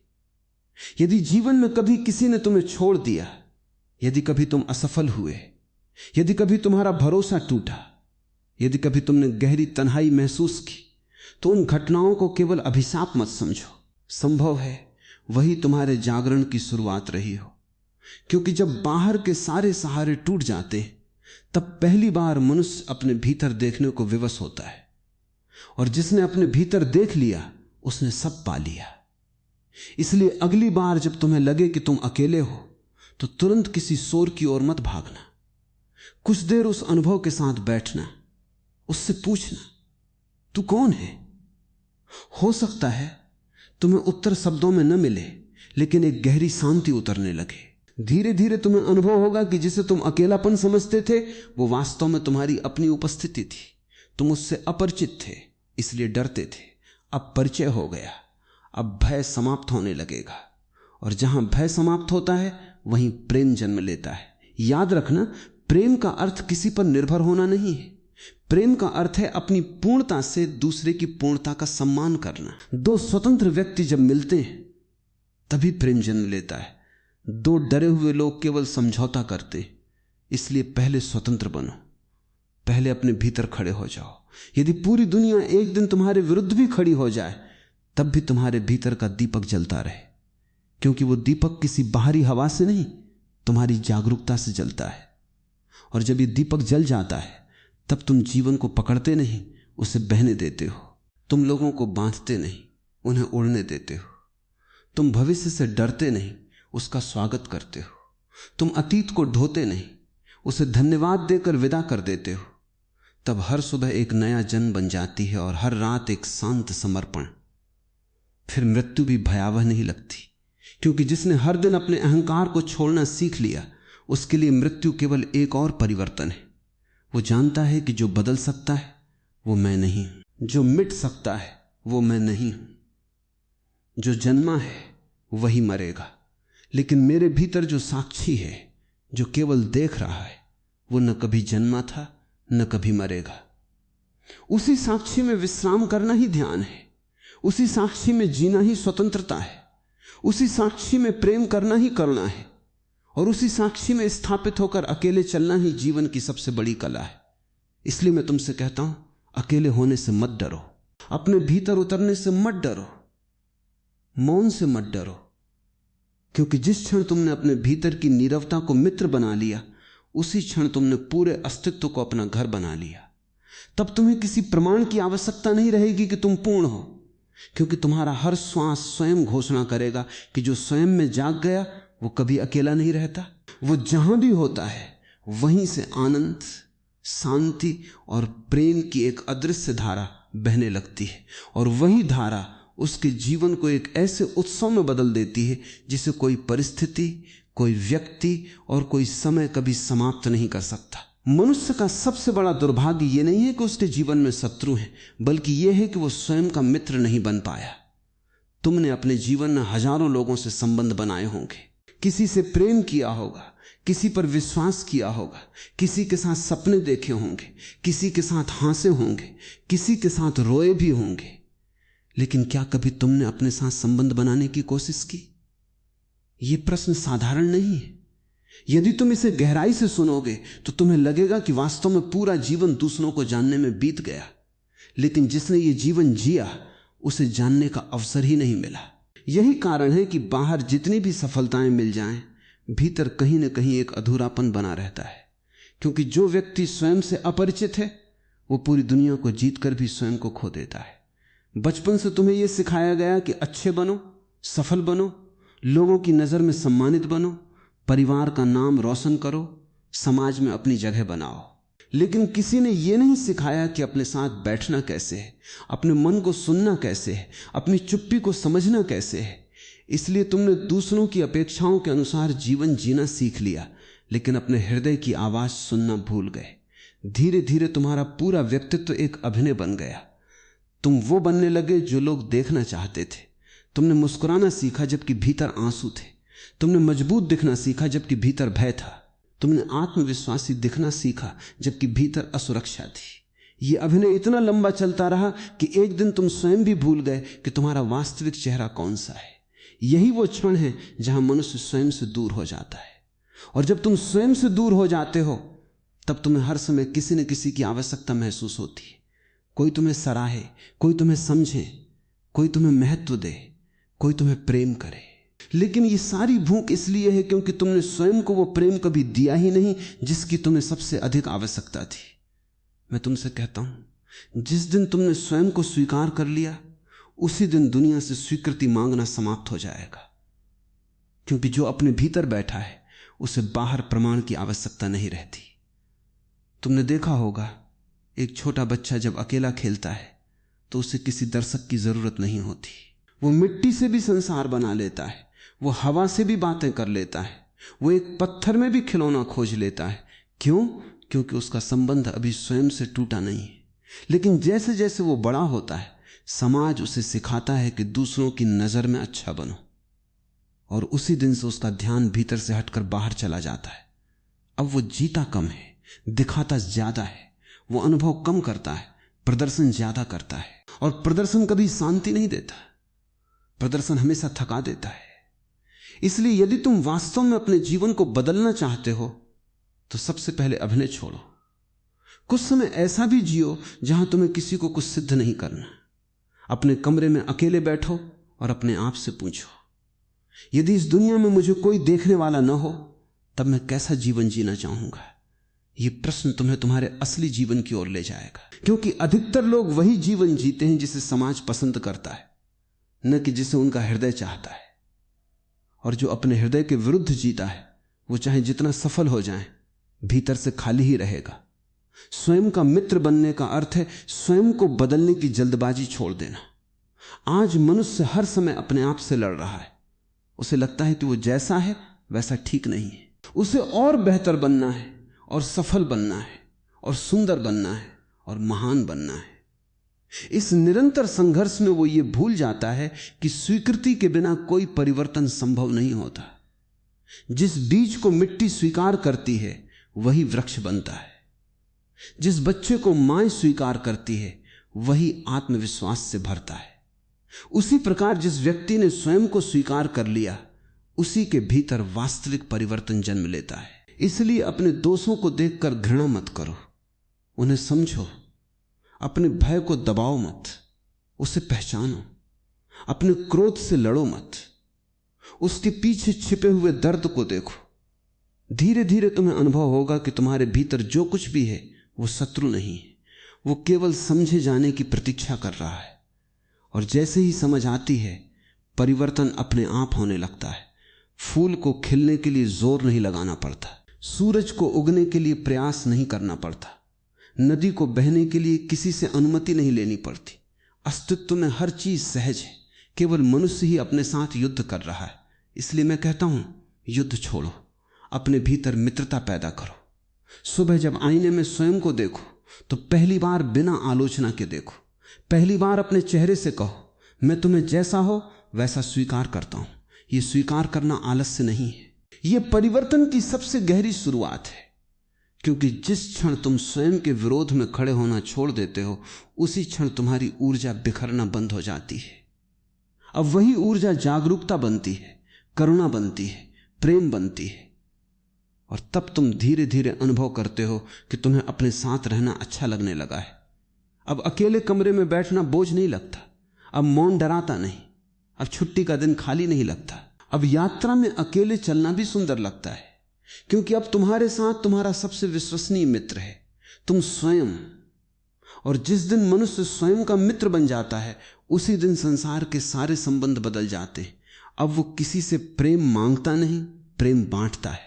यदि जीवन में कभी किसी ने तुम्हें छोड़ दिया, यदि कभी तुम असफल हुए, यदि कभी तुम्हारा भरोसा टूटा, यदि कभी तुमने गहरी तन्हाई महसूस की, तो उन घटनाओं को केवल अभिशाप मत समझो। संभव है वही तुम्हारे जागरण की शुरुआत रही हो, क्योंकि जब बाहर के सारे सहारे टूट जाते तब पहली बार मनुष्य अपने भीतर देखने को विवश होता है, और जिसने अपने भीतर देख लिया उसने सब पा लिया। इसलिए अगली बार जब तुम्हें लगे कि तुम अकेले हो तो तुरंत किसी शोर की ओर मत भागना, कुछ देर उस अनुभव के साथ बैठना, उससे पूछना तू कौन है। हो सकता है तुम्हें उत्तर शब्दों में न मिले, लेकिन एक गहरी शांति उतरने लगे। धीरे धीरे तुम्हें अनुभव होगा कि जिसे तुम अकेलापन समझते थे वो वास्तव में तुम्हारी अपनी उपस्थिति थी। तुम उससे अपरिचित थे इसलिए डरते थे, अब परिचय हो गया, अब भय समाप्त होने लगेगा, और जहां भय समाप्त होता है वहीं प्रेम जन्म लेता है। याद रखना, प्रेम का अर्थ किसी पर निर्भर होना नहीं है, प्रेम का अर्थ है अपनी पूर्णता से दूसरे की पूर्णता का सम्मान करना। दो स्वतंत्र व्यक्ति जब मिलते हैं तभी प्रेम जन्म लेता है। दो डरे हुए लोग केवल समझौता करते हैं। इसलिए पहले स्वतंत्र बनो, पहले अपने भीतर खड़े हो जाओ। यदि पूरी दुनिया एक दिन तुम्हारे विरुद्ध भी खड़ी हो जाए तब भी तुम्हारे भीतर का दीपक जलता रहे, क्योंकि वो दीपक किसी बाहरी हवा से नहीं, तुम्हारी जागरूकता से जलता है। और जब ये दीपक जल जाता है तब तुम जीवन को पकड़ते नहीं, उसे बहने देते हो। तुम लोगों को बांधते नहीं, उन्हें उड़ने देते हो। तुम भविष्य से डरते नहीं, उसका स्वागत करते हो। तुम अतीत को ढोते नहीं, उसे धन्यवाद देकर विदा कर देते हो। तब हर सुबह एक नया जन्म बन जाती है और हर रात एक शांत समर्पण। फिर मृत्यु भी भयावह नहीं लगती, क्योंकि जिसने हर दिन अपने अहंकार को छोड़ना सीख लिया उसके लिए मृत्यु केवल एक और परिवर्तन है। वो जानता है कि जो बदल सकता है वो मैं नहीं हूं, जो मिट सकता है वो मैं नहीं हूं। जो जन्मा है वही मरेगा, लेकिन मेरे भीतर जो साक्षी है, जो केवल देख रहा है, वो न कभी जन्मा था न कभी मरेगा। उसी साक्षी में विश्राम करना ही ध्यान है, उसी साक्षी में जीना ही स्वतंत्रता है, उसी साक्षी में प्रेम करना ही करुणा है, और उसी साक्षी में स्थापित होकर अकेले चलना ही जीवन की सबसे बड़ी कला है। इसलिए मैं तुमसे कहता हूं, अकेले होने से मत डरो, अपने भीतर उतरने से मत डरो, मौन से मत डरो, क्योंकि जिस क्षण तुमने अपने भीतर की नीरवता को मित्र बना लिया उसी क्षण तुमने पूरे अस्तित्व को अपना घर बना लिया। तब तुम्हें किसी प्रमाण की आवश्यकता नहीं रहेगी कि तुम पूर्ण हो, क्योंकि तुम्हारा हर श्वास स्वयं घोषणा करेगा कि जो स्वयं में जाग गया वो कभी अकेला नहीं रहता। वो जहां भी होता है वहीं से आनंद, शांति और प्रेम की एक अदृश्य धारा बहने लगती है, और वही धारा उसके जीवन को एक ऐसे उत्सव में बदल देती है जिसे कोई परिस्थिति, कोई व्यक्ति और कोई समय कभी समाप्त नहीं कर सकता। मनुष्य का सबसे बड़ा दुर्भाग्य यह नहीं है कि उसके जीवन में शत्रु हैं, बल्कि यह है कि वो स्वयं का मित्र नहीं बन पाया। तुमने अपने जीवन में हजारों लोगों से संबंध बनाए होंगे, किसी से प्रेम किया होगा, किसी पर विश्वास किया होगा, किसी के साथ सपने देखे होंगे, किसी के साथ हंसे होंगे, किसी के साथ रोए भी होंगे, लेकिन क्या कभी तुमने अपने साथ संबंध बनाने की कोशिश की? यह प्रश्न साधारण नहीं है। यदि तुम इसे गहराई से सुनोगे तो तुम्हें लगेगा कि वास्तव में पूरा जीवन दूसरों को जानने में बीत गया, लेकिन जिसने ये जीवन जिया उसे जानने का अवसर ही नहीं मिला। यही कारण है कि बाहर जितनी भी सफलताएं मिल जाएं, भीतर कहीं न कहीं एक अधूरापन बना रहता है, क्योंकि जो व्यक्ति स्वयं से अपरिचित है वो पूरी दुनिया को जीतकर भी स्वयं को खो देता है। बचपन से तुम्हें यह सिखाया गया कि अच्छे बनो, सफल बनो, लोगों की नजर में सम्मानित बनो, परिवार का नाम रोशन करो, समाज में अपनी जगह बनाओ, लेकिन किसी ने यह नहीं सिखाया कि अपने साथ बैठना कैसे है, अपने मन को सुनना कैसे है, अपनी चुप्पी को समझना कैसे है। इसलिए तुमने दूसरों की अपेक्षाओं के अनुसार जीवन जीना सीख लिया, लेकिन अपने हृदय की आवाज सुनना भूल गए। धीरे धीरे तुम्हारा पूरा व्यक्तित्व एक अभिनय बन गया। तुम वो बनने लगे जो लोग देखना चाहते थे। तुमने मुस्कुराना सीखा जबकि भीतर आंसू थे। तुमने मजबूत दिखना सीखा जबकि भीतर भय था। तुमने आत्मविश्वासी दिखना सीखा जबकि भीतर असुरक्षा थी। यह अभिनय इतना लंबा चलता रहा कि एक दिन तुम स्वयं भी भूल गए कि तुम्हारा वास्तविक चेहरा कौन सा है। यही वो क्षण है जहां मनुष्य स्वयं से दूर हो जाता है, और जब तुम स्वयं से दूर हो जाते हो तब तुम्हें हर समय किसी न किसी की आवश्यकता महसूस होती है। कोई तुम्हें सराहे, कोई तुम्हें समझे, कोई तुम्हें महत्व दे, कोई तुम्हें प्रेम करे। लेकिन ये सारी भूख इसलिए है क्योंकि तुमने स्वयं को वो प्रेम कभी दिया ही नहीं जिसकी तुम्हें सबसे अधिक आवश्यकता थी। मैं तुमसे कहता हूं, जिस दिन तुमने स्वयं को स्वीकार कर लिया उसी दिन दुनिया से स्वीकृति मांगना समाप्त हो जाएगा, क्योंकि जो अपने भीतर बैठा है उसे बाहर प्रमाण की आवश्यकता नहीं रहती। तुमने देखा होगा, एक छोटा बच्चा जब अकेला खेलता है तो उसे किसी दर्शक की जरूरत नहीं होती। वो मिट्टी से भी संसार बना लेता है, वो हवा से भी बातें कर लेता है, वो एक पत्थर में भी खिलौना खोज लेता है। क्यों? क्योंकि उसका संबंध अभी स्वयं से टूटा नहीं है। लेकिन जैसे जैसे वो बड़ा होता है, समाज उसे सिखाता है कि दूसरों की नजर में अच्छा बनो, और उसी दिन से उसका ध्यान भीतर से हटकर बाहर चला जाता है। अब वो जीता कम है, दिखाता ज्यादा है। वो अनुभव कम करता है, प्रदर्शन ज्यादा करता है। और प्रदर्शन कभी शांति नहीं देता, प्रदर्शन हमेशा थका देता है। इसलिए यदि तुम वास्तव में अपने जीवन को बदलना चाहते हो तो सबसे पहले अभिनय छोड़ो। कुछ समय ऐसा भी जियो जहां तुम्हें किसी को कुछ सिद्ध नहीं करना। अपने कमरे में अकेले बैठो और अपने आप से पूछो, यदि इस दुनिया में मुझे कोई देखने वाला न हो तब मैं कैसा जीवन जीना चाहूंगा। यह प्रश्न तुम्हें तुम्हारे असली जीवन की ओर ले जाएगा, क्योंकि अधिकतर लोग वही जीवन जीते हैं जिसे समाज पसंद करता है, न कि जिसे उनका हृदय चाहता है। और जो अपने हृदय के विरुद्ध जीता है वो चाहे जितना सफल हो जाए भीतर से खाली ही रहेगा। स्वयं का मित्र बनने का अर्थ है स्वयं को बदलने की जल्दबाजी छोड़ देना। आज मनुष्य हर समय अपने आप से लड़ रहा है। उसे लगता है कि वो जैसा है वैसा ठीक नहीं है, उसे और बेहतर बनना है और सफल बनना है और सुंदर बनना है और महान बनना है। इस निरंतर संघर्ष में वो ये भूल जाता है कि स्वीकृति के बिना कोई परिवर्तन संभव नहीं होता। जिस बीज को मिट्टी स्वीकार करती है वही वृक्ष बनता है। जिस बच्चे को मां स्वीकार करती है वही आत्मविश्वास से भरता है। उसी प्रकार जिस व्यक्ति ने स्वयं को स्वीकार कर लिया उसी के भीतर वास्तविक परिवर्तन जन्म लेता है। इसलिए अपने दोषों को देखकर घृणा मत करो, उन्हें समझो। अपने भय को दबाओ मत, उसे पहचानो। अपने क्रोध से लड़ो मत, उसके पीछे छिपे हुए दर्द को देखो। धीरे धीरे तुम्हें अनुभव होगा कि तुम्हारे भीतर जो कुछ भी है वो शत्रु नहीं है, वो केवल समझे जाने की प्रतीक्षा कर रहा है। और जैसे ही समझ आती है परिवर्तन अपने आप होने लगता है। फूल को खिलने के लिए जोर नहीं लगाना पड़ता, सूरज को उगने के लिए प्रयास नहीं करना पड़ता, नदी को बहने के लिए किसी से अनुमति नहीं लेनी पड़ती। अस्तित्व में हर चीज सहज है, केवल मनुष्य ही अपने साथ युद्ध कर रहा है। इसलिए मैं कहता हूं, युद्ध छोड़ो, अपने भीतर मित्रता पैदा करो। सुबह जब आईने में स्वयं को देखो तो पहली बार बिना आलोचना के देखो। पहली बार अपने चेहरे से कहो, मैं तुम्हें जैसा हो वैसा स्वीकार करता हूं। यह स्वीकार करना आलस्य नहीं है, यह परिवर्तन की सबसे गहरी शुरुआत है। क्योंकि जिस क्षण तुम स्वयं के विरोध में खड़े होना छोड़ देते हो उसी क्षण तुम्हारी ऊर्जा बिखरना बंद हो जाती है। अब वही ऊर्जा जागरूकता बनती है, करुणा बनती है, प्रेम बनती है। और तब तुम धीरे धीरे अनुभव करते हो कि तुम्हें अपने साथ रहना अच्छा लगने लगा है। अब अकेले कमरे में बैठना बोझ नहीं लगता, अब मौन डराता नहीं, अब छुट्टी का दिन खाली नहीं लगता। अब यात्रा में अकेले चलना भी सुंदर लगता है, क्योंकि अब तुम्हारे साथ तुम्हारा सबसे विश्वसनीय मित्र है, तुम स्वयं। और जिस दिन मनुष्य स्वयं का मित्र बन जाता है उसी दिन संसार के सारे संबंध बदल जाते हैं। अब वो किसी से प्रेम मांगता नहीं, प्रेम बांटता है।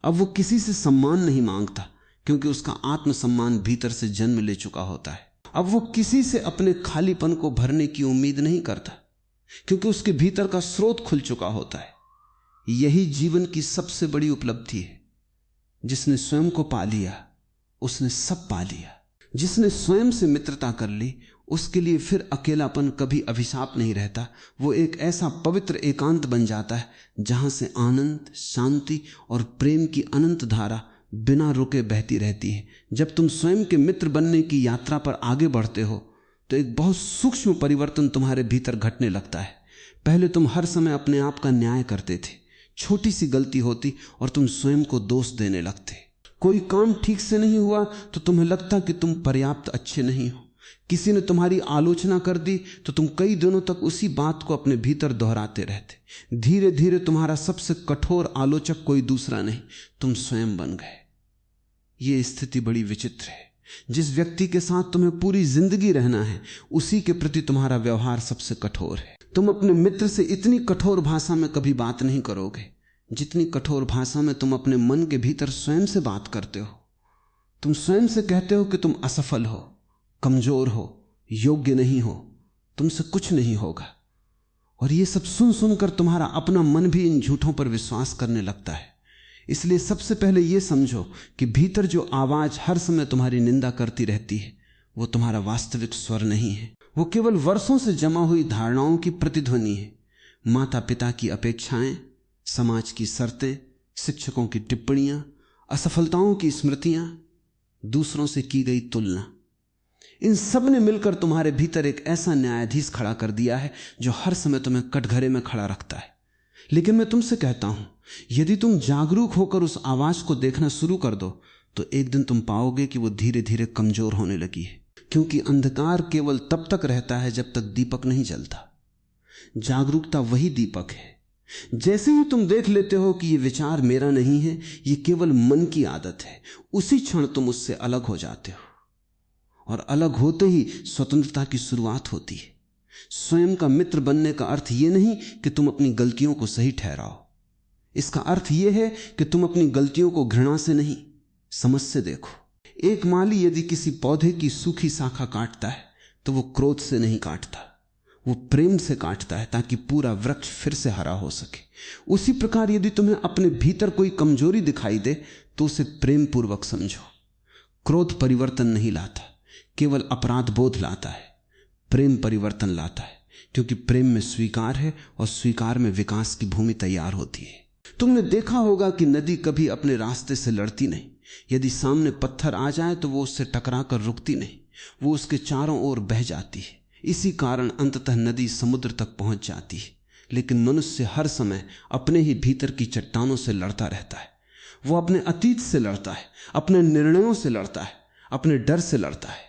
अब वो किसी से सम्मान नहीं मांगता, क्योंकि उसका आत्मसम्मान भीतर से जन्म ले चुका होता है। अब वो किसी से अपने खालीपन को भरने की उम्मीद नहीं करता, क्योंकि उसके भीतर का स्रोत खुल चुका होता है। यही जीवन की सबसे बड़ी उपलब्धि है। जिसने स्वयं को पा लिया उसने सब पा लिया। जिसने स्वयं से मित्रता कर ली उसके लिए फिर अकेलापन कभी अभिशाप नहीं रहता। वो एक ऐसा पवित्र एकांत बन जाता है जहां से आनंद, शांति और प्रेम की अनंत धारा बिना रुके बहती रहती है। जब तुम स्वयं के मित्र बनने की यात्रा पर आगे बढ़ते हो तो एक बहुत सूक्ष्म परिवर्तन तुम्हारे भीतर घटने लगता है। पहले तुम हर समय अपने आप का न्याय करते थे, छोटी सी गलती होती और तुम स्वयं को दोष देने लगते। कोई काम ठीक से नहीं हुआ तो तुम्हें लगता कि तुम पर्याप्त अच्छे नहीं हो। किसी ने तुम्हारी आलोचना कर दी तो तुम कई दिनों तक उसी बात को अपने भीतर दोहराते रहते। धीरे धीरे तुम्हारा सबसे कठोर आलोचक कोई दूसरा नहीं, तुम स्वयं बन गए। ये स्थिति बड़ी विचित्र है। जिस व्यक्ति के साथ तुम्हें पूरी जिंदगी रहना है उसी के प्रति तुम्हारा व्यवहार सबसे कठोर है। तुम अपने मित्र से इतनी कठोर भाषा में कभी बात नहीं करोगे जितनी कठोर भाषा में तुम अपने मन के भीतर स्वयं से बात करते हो। तुम स्वयं से कहते हो कि तुम असफल हो, कमजोर हो, योग्य नहीं हो, तुमसे कुछ नहीं होगा। और ये सब सुन सुनकर तुम्हारा अपना मन भी इन झूठों पर विश्वास करने लगता है। इसलिए सबसे पहले यह समझो कि भीतर जो आवाज हर समय तुम्हारी निंदा करती रहती है वो तुम्हारा वास्तविक स्वर नहीं है। वो केवल वर्षों से जमा हुई धारणाओं की प्रतिध्वनि है। माता पिता की अपेक्षाएं, समाज की शर्तें, शिक्षकों की टिप्पणियां, असफलताओं की स्मृतियां, दूसरों से की गई तुलना, इन सब ने मिलकर तुम्हारे भीतर एक ऐसा न्यायाधीश खड़ा कर दिया है जो हर समय तुम्हें कटघरे में खड़ा रखता है। लेकिन मैं तुमसे कहता हूं, यदि तुम जागरूक होकर उस आवाज को देखना शुरू कर दो तो एक दिन तुम पाओगे कि वो धीरे धीरे कमजोर होने लगी है, क्योंकि अंधकार केवल तब तक रहता है जब तक दीपक नहीं जलता। जागरूकता वही दीपक है। जैसे ही तुम देख लेते हो कि ये विचार मेरा नहीं है, ये केवल मन की आदत है, उसी क्षण तुम उससे अलग हो जाते हो। और अलग होते ही स्वतंत्रता की शुरुआत होती है। स्वयं का मित्र बनने का अर्थ यह नहीं कि तुम अपनी गलतियों को सही ठहराओ। इसका अर्थ यह है कि तुम अपनी गलतियों को घृणा से नहीं, समझ से देखो। एक माली यदि किसी पौधे की सूखी शाखा काटता है तो वो क्रोध से नहीं काटता, वो प्रेम से काटता है ताकि पूरा वृक्ष फिर से हरा हो सके। उसी प्रकार यदि तुम्हें अपने भीतर कोई कमजोरी दिखाई दे तो उसे प्रेम पूर्वक समझो। क्रोध परिवर्तन नहीं लाता, केवल अपराध बोध लाता है। प्रेम परिवर्तन लाता है, क्योंकि प्रेम में स्वीकार है और स्वीकार में विकास की भूमि तैयार होती है। तुमने देखा होगा कि नदी कभी अपने रास्ते से लड़ती नहीं। यदि सामने पत्थर आ जाए तो वो उससे टकरा कर रुकती नहीं, वो उसके चारों ओर बह जाती है। इसी कारण अंततः नदी समुद्र तक पहुंच जाती है। लेकिन मनुष्य हर समय अपने ही भीतर की चट्टानों से लड़ता रहता है। वो अपने अतीत से लड़ता है, अपने निर्णयों से लड़ता है, अपने डर से लड़ता है,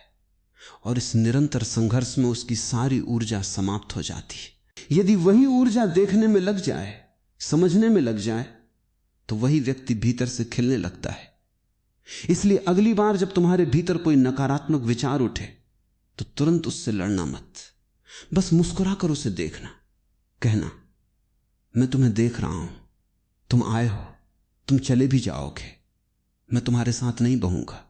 और इस निरंतर संघर्ष में उसकी सारी ऊर्जा समाप्त हो जाती है। यदि वही ऊर्जा देखने में लग जाए, समझने में लग जाए, तो वही व्यक्ति भीतर से खिलने लगता है। इसलिए अगली बार जब तुम्हारे भीतर कोई नकारात्मक विचार उठे तो तुरंत उससे लड़ना मत, बस मुस्कुराकर उसे देखना, कहना, मैं तुम्हें देख रहा हूं, तुम आए हो, तुम चले भी जाओगे, मैं तुम्हारे साथ नहीं बहूंगा।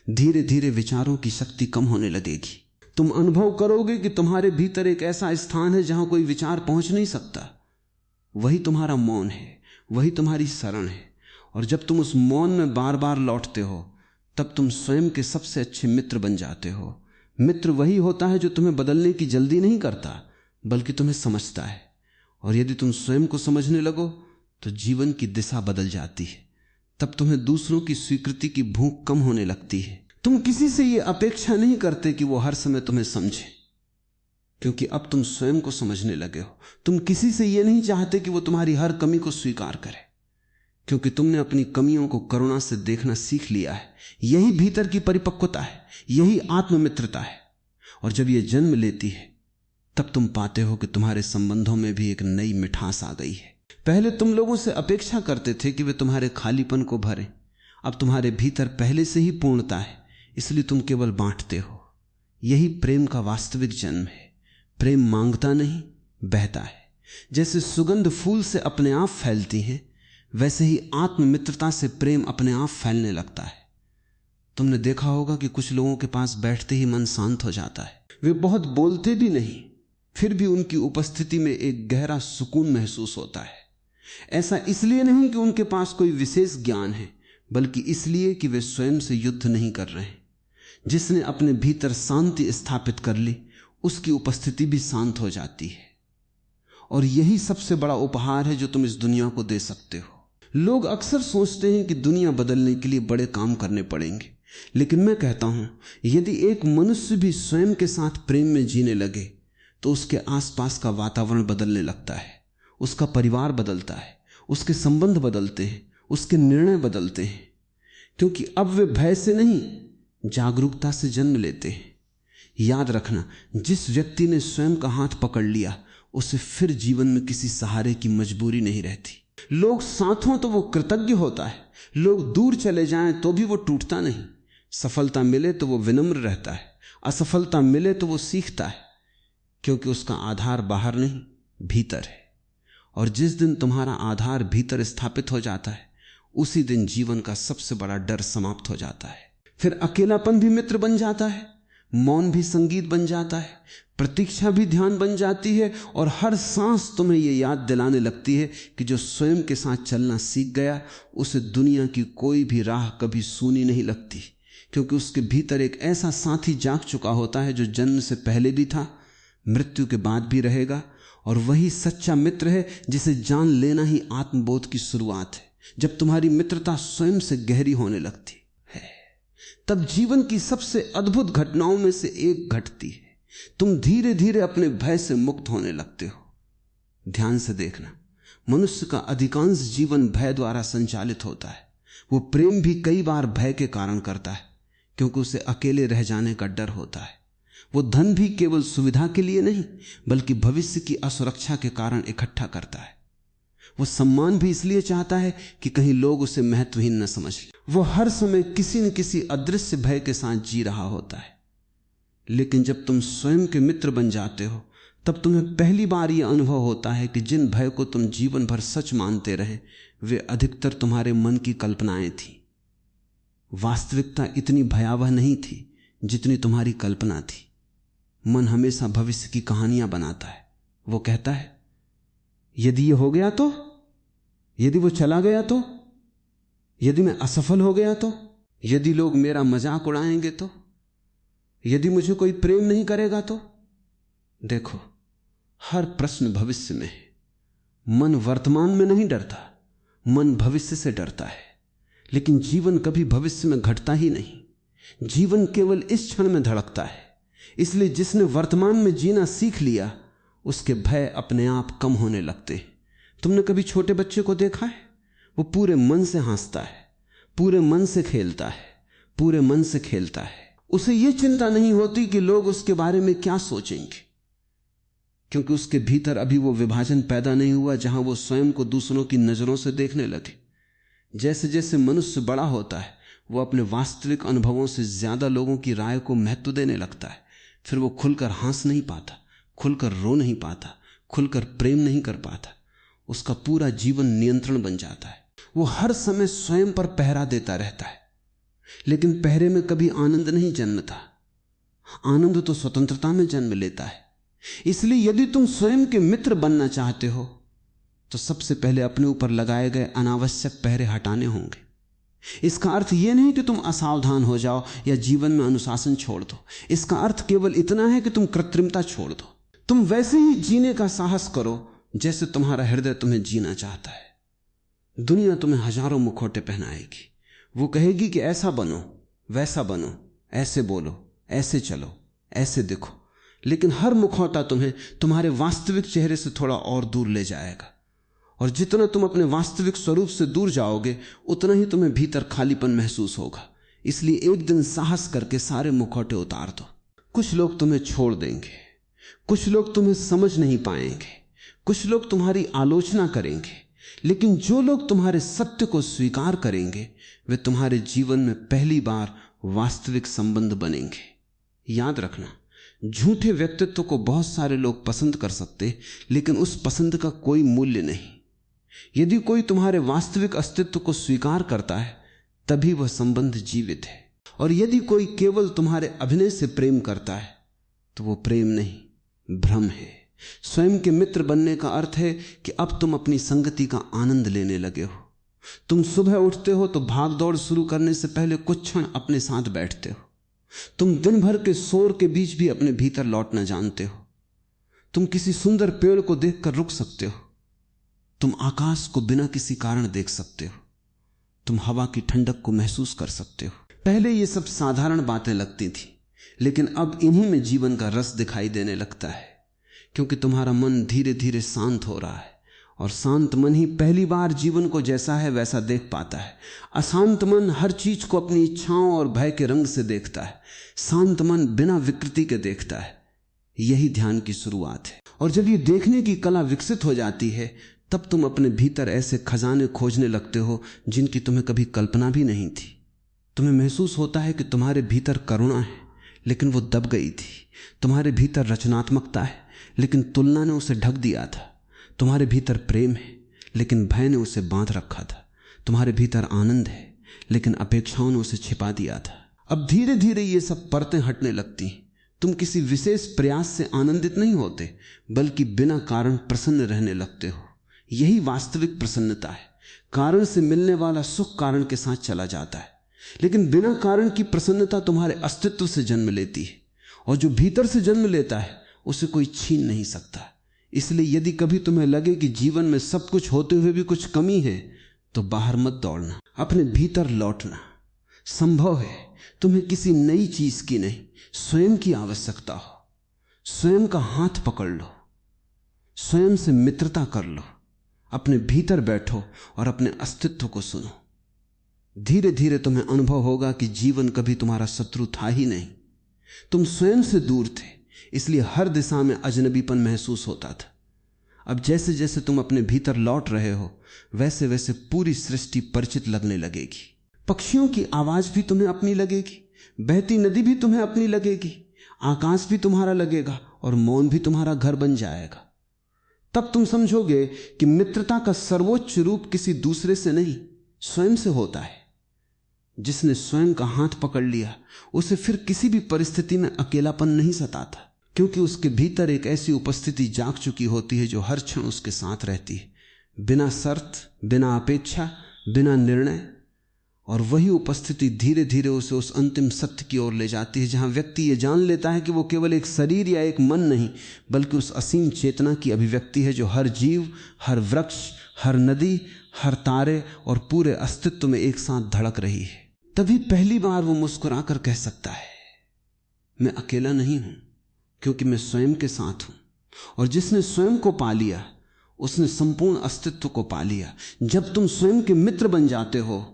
धीरे धीरे विचारों की शक्ति कम होने लगेगी। तुम अनुभव करोगे कि तुम्हारे भीतर एक ऐसा स्थान है जहां कोई विचार पहुंच नहीं सकता। वही तुम्हारा मौन है, वही तुम्हारी शरण है। और जब तुम उस मौन में बार बार लौटते हो तब तुम स्वयं के सबसे अच्छे मित्र बन जाते हो। मित्र वही होता है जो तुम्हें बदलने की जल्दी नहीं करता, बल्कि तुम्हें समझता है। और यदि तुम स्वयं को समझने लगो तो जीवन की दिशा बदल जाती है। तब तुम्हें दूसरों की स्वीकृति की भूख कम होने लगती है। तुम किसी से यह अपेक्षा नहीं करते कि वो हर समय तुम्हें समझे, क्योंकि अब तुम स्वयं को समझने लगे हो। तुम किसी से यह नहीं चाहते कि वो तुम्हारी हर कमी को स्वीकार करे, क्योंकि तुमने अपनी कमियों को करुणा से देखना सीख लिया है। यही भीतर की परिपक्वता है, यही आत्ममित्रता है। और जब यह जन्म लेती है तब तुम पाते हो कि तुम्हारे संबंधों में भी एक नई मिठास आ गई है। पहले तुम लोगों से अपेक्षा करते थे कि वे तुम्हारे खालीपन को भरें। अब तुम्हारे भीतर पहले से ही पूर्णता है, इसलिए तुम केवल बांटते हो। यही प्रेम का वास्तविक जन्म है। प्रेम मांगता नहीं, बहता है। जैसे सुगंध फूल से अपने आप फैलती है, वैसे ही आत्ममित्रता से प्रेम अपने आप फैलने लगता है। तुमने देखा होगा कि कुछ लोगों के पास बैठते ही मन शांत हो जाता है। वे बहुत बोलते भी नहीं, फिर भी उनकी उपस्थिति में एक गहरा सुकून महसूस होता है। ऐसा इसलिए नहीं कि उनके पास कोई विशेष ज्ञान है, बल्कि इसलिए कि वे स्वयं से युद्ध नहीं कर रहे हैं। जिसने अपने भीतर शांति स्थापित कर ली, उसकी उपस्थिति भी शांत हो जाती है। और यही सबसे बड़ा उपहार है जो तुम इस दुनिया को दे सकते हो। लोग अक्सर सोचते हैं कि दुनिया बदलने के लिए बड़े काम करने पड़ेंगे, लेकिन मैं कहता हूं, यदि एक मनुष्य भी स्वयं के साथ प्रेम में जीने लगे तो उसके आसपास का वातावरण बदलने लगता है। उसका परिवार बदलता है, उसके संबंध बदलते हैं, उसके निर्णय बदलते हैं, क्योंकि अब वे भय से नहीं, जागरूकता से जन्म लेते हैं। याद रखना, जिस व्यक्ति ने स्वयं का हाथ पकड़ लिया, उसे फिर जीवन में किसी सहारे की मजबूरी नहीं रहती। लोग साथ हों तो वो कृतज्ञ होता है, लोग दूर चले जाएं तो भी वो टूटता नहीं। सफलता मिले तो वो विनम्र रहता है, असफलता मिले तो वो सीखता है, क्योंकि उसका आधार बाहर नहीं, भीतर है। और जिस दिन तुम्हारा आधार भीतर स्थापित हो जाता है, उसी दिन जीवन का सबसे बड़ा डर समाप्त हो जाता है। फिर अकेलापन भी मित्र बन जाता है, मौन भी संगीत बन जाता है, प्रतीक्षा भी ध्यान बन जाती है, और हर सांस तुम्हें यह याद दिलाने लगती है कि जो स्वयं के साथ चलना सीख गया, उसे दुनिया की कोई भी राह कभी सूनी नहीं लगती, क्योंकि उसके भीतर एक ऐसा साथी जाग चुका होता है जो जन्म से पहले भी था, मृत्यु के बाद भी रहेगा। और वही सच्चा मित्र है जिसे जान लेना ही आत्मबोध की शुरुआत है, जब तुम्हारी मित्रता स्वयं से गहरी होने लगती है। तब जीवन की सबसे अद्भुत घटनाओं में से एक घटती है। तुम धीरे धीरे अपने भय से मुक्त होने लगते हो। ध्यान से देखना, मनुष्य का अधिकांश जीवन भय द्वारा संचालित होता है। वो प्रेम भी कई बार भय के कारण करता है, क्योंकि उसे अकेले रह जाने का डर होता है। वो धन भी केवल सुविधा के लिए नहीं, बल्कि भविष्य की असुरक्षा के कारण इकट्ठा करता है। वो सम्मान भी इसलिए चाहता है कि कहीं लोग उसे महत्वहीन न समझ लें। वो हर समय किसी न किसी अदृश्य भय के साथ जी रहा होता है। लेकिन जब तुम स्वयं के मित्र बन जाते हो, तब तुम्हें पहली बार यह अनुभव होता है कि जिन भय को तुम जीवन भर सच मानते रहे, वे अधिकतर तुम्हारे मन की कल्पनाएं थी। वास्तविकता इतनी भयावह नहीं थी जितनी तुम्हारी कल्पना थी। मन हमेशा भविष्य की कहानियां बनाता है। वो कहता है, यदि ये हो गया तो, यदि वो चला गया तो, यदि मैं असफल हो गया तो, यदि लोग मेरा मजाक उड़ाएंगे तो, यदि मुझे कोई प्रेम नहीं करेगा तो। देखो, हर प्रश्न भविष्य में है। मन वर्तमान में नहीं डरता, मन भविष्य से डरता है। लेकिन जीवन कभी भविष्य में घटता ही नहीं। जीवन केवल इस क्षण में धड़कता है। इसलिए जिसने वर्तमान में जीना सीख लिया, उसके भय अपने आप कम होने लगते हैं। तुमने कभी छोटे बच्चे को देखा है? वो पूरे मन से हंसता है, पूरे मन से खेलता है, पूरे मन से खेलता है। उसे यह चिंता नहीं होती कि लोग उसके बारे में क्या सोचेंगे, क्योंकि उसके भीतर अभी वो विभाजन पैदा नहीं हुआ जहां वो स्वयं को दूसरों की नजरों से देखने लगे। जैसे जैसे मनुष्य बड़ा होता है, वो अपने वास्तविक अनुभवों से ज्यादा लोगों की राय को महत्व देने लगता है। फिर वो खुलकर हंस नहीं पाता, खुलकर रो नहीं पाता, खुलकर प्रेम नहीं कर पाता। उसका पूरा जीवन नियंत्रण बन जाता है। वो हर समय स्वयं पर पहरा देता रहता है। लेकिन पहरे में कभी आनंद नहीं जन्मता। आनंद तो स्वतंत्रता में जन्म लेता है। इसलिए यदि तुम स्वयं के मित्र बनना चाहते हो, तो सबसे पहले अपने ऊपर लगाए गए अनावश्यक पहरे हटाने होंगे। इसका अर्थ यह नहीं कि तुम असावधान हो जाओ या जीवन में अनुशासन छोड़ दो। इसका अर्थ केवल इतना है कि तुम कृत्रिमता छोड़ दो। तुम वैसे ही जीने का साहस करो जैसे तुम्हारा हृदय तुम्हें जीना चाहता है। दुनिया तुम्हें हजारों मुखौटे पहनाएगी। वो कहेगी कि ऐसा बनो, वैसा बनो, ऐसे बोलो, ऐसे चलो, ऐसे दिखो। लेकिन हर मुखौटा तुम्हें तुम्हारे वास्तविक चेहरे से थोड़ा और दूर ले जाएगा। और जितना तुम अपने वास्तविक स्वरूप से दूर जाओगे, उतना ही तुम्हें भीतर खालीपन महसूस होगा। इसलिए एक दिन साहस करके सारे मुखौटे उतार दो। कुछ लोग तुम्हें छोड़ देंगे, कुछ लोग तुम्हें समझ नहीं पाएंगे, कुछ लोग तुम्हारी आलोचना करेंगे, लेकिन जो लोग तुम्हारे सत्य को स्वीकार करेंगे, वे तुम्हारे जीवन में पहली बार वास्तविक संबंध बनेंगे। याद रखना, झूठे व्यक्तित्व को बहुत सारे लोग पसंद कर सकते, लेकिन उस पसंद का कोई मूल्य नहीं। यदि कोई तुम्हारे वास्तविक अस्तित्व को स्वीकार करता है, तभी वह संबंध जीवित है। और यदि कोई केवल तुम्हारे अभिनय से प्रेम करता है, तो वो प्रेम नहीं, भ्रम है। स्वयं के मित्र बनने का अर्थ है कि अब तुम अपनी संगति का आनंद लेने लगे हो। तुम सुबह उठते हो तो भाग दौड़ शुरू करने से पहले कुछ क्षण अपने साथ बैठते हो। तुम दिन भर के शोर के बीच भी अपने भीतर लौटना जानते हो। तुम किसी सुंदर पेड़ को देखकर रुक सकते हो। तुम आकाश को बिना किसी कारण देख सकते हो। तुम हवा की ठंडक को महसूस कर सकते हो। पहले ये सब साधारण बातें लगती थी, लेकिन अब इन्हीं में जीवन का रस दिखाई देने लगता है, क्योंकि तुम्हारा मन धीरे धीरे शांत हो रहा है। और शांत मन ही पहली बार जीवन को जैसा है वैसा देख पाता है। अशांत मन हर चीज को अपनी इच्छाओं और भय के रंग से देखता है। शांत मन बिना विकृति के देखता है। यही ध्यान की शुरुआत है। और जब ये देखने की कला विकसित हो जाती है, तब तुम अपने भीतर ऐसे खजाने खोजने लगते हो जिनकी तुम्हें कभी कल्पना भी नहीं थी। तुम्हें महसूस होता है कि तुम्हारे भीतर करुणा है, लेकिन वो दब गई थी। तुम्हारे भीतर रचनात्मकता है, लेकिन तुलना ने उसे ढक दिया था। तुम्हारे भीतर प्रेम है, लेकिन भय ने उसे बांध रखा था। तुम्हारे भीतर आनंद है, लेकिन अपेक्षाओं ने उसे छिपा दिया था। अब धीरे धीरे ये सब परतें हटने लगती हैं। तुम किसी विशेष प्रयास से आनंदित नहीं होते, बल्कि बिना कारण प्रसन्न रहने लगते हो। यही वास्तविक प्रसन्नता है। कारण से मिलने वाला सुख कारण के साथ चला जाता है, लेकिन बिना कारण की प्रसन्नता तुम्हारे अस्तित्व से जन्म लेती है, और जो भीतर से जन्म लेता है उसे कोई छीन नहीं सकता। इसलिए यदि कभी तुम्हें लगे कि जीवन में सब कुछ होते हुए भी कुछ कमी है, तो बाहर मत दौड़ना, अपने भीतर लौटना। संभव है तुम्हें किसी नई चीज की नहीं, स्वयं की आवश्यकता हो, स्वयं का हाथ पकड़ लो, स्वयं से मित्रता कर लो, अपने भीतर बैठो और अपने अस्तित्व को सुनो। धीरे धीरे तुम्हें अनुभव होगा कि जीवन कभी तुम्हारा शत्रु था ही नहीं। तुम स्वयं से दूर थे, इसलिए हर दिशा में अजनबीपन महसूस होता था। अब जैसे जैसे तुम अपने भीतर लौट रहे हो, वैसे वैसे पूरी सृष्टि परिचित लगने लगेगी। पक्षियों की आवाज भी तुम्हें अपनी लगेगी, बहती नदी भी तुम्हें अपनी लगेगी, आकाश भी तुम्हारा लगेगा और मौन भी तुम्हारा घर बन जाएगा। तब तुम समझोगे कि मित्रता का सर्वोच्च रूप किसी दूसरे से नहीं, स्वयं से होता है। जिसने स्वयं का हाथ पकड़ लिया, उसे फिर किसी भी परिस्थिति में अकेलापन नहीं सताता, क्योंकि उसके भीतर एक ऐसी उपस्थिति जाग चुकी होती है जो हर क्षण उसके साथ रहती है, बिना शर्त, बिना अपेक्षा, बिना निर्णय। और वही उपस्थिति धीरे धीरे उसे उस अंतिम सत्य की ओर ले जाती है, जहां व्यक्ति ये जान लेता है कि वो केवल एक शरीर या एक मन नहीं, बल्कि उस असीम चेतना की अभिव्यक्ति है जो हर जीव, हर वृक्ष, हर नदी, हर तारे और पूरे अस्तित्व में एक साथ धड़क रही है। तभी पहली बार वो मुस्कुराकर कह सकता है, मैं अकेला नहीं हूं, क्योंकि मैं स्वयं के साथ हूं। और जिसने स्वयं को पा लिया, उसने संपूर्ण अस्तित्व को पा लिया। जब तुम स्वयं के मित्र बन जाते हो,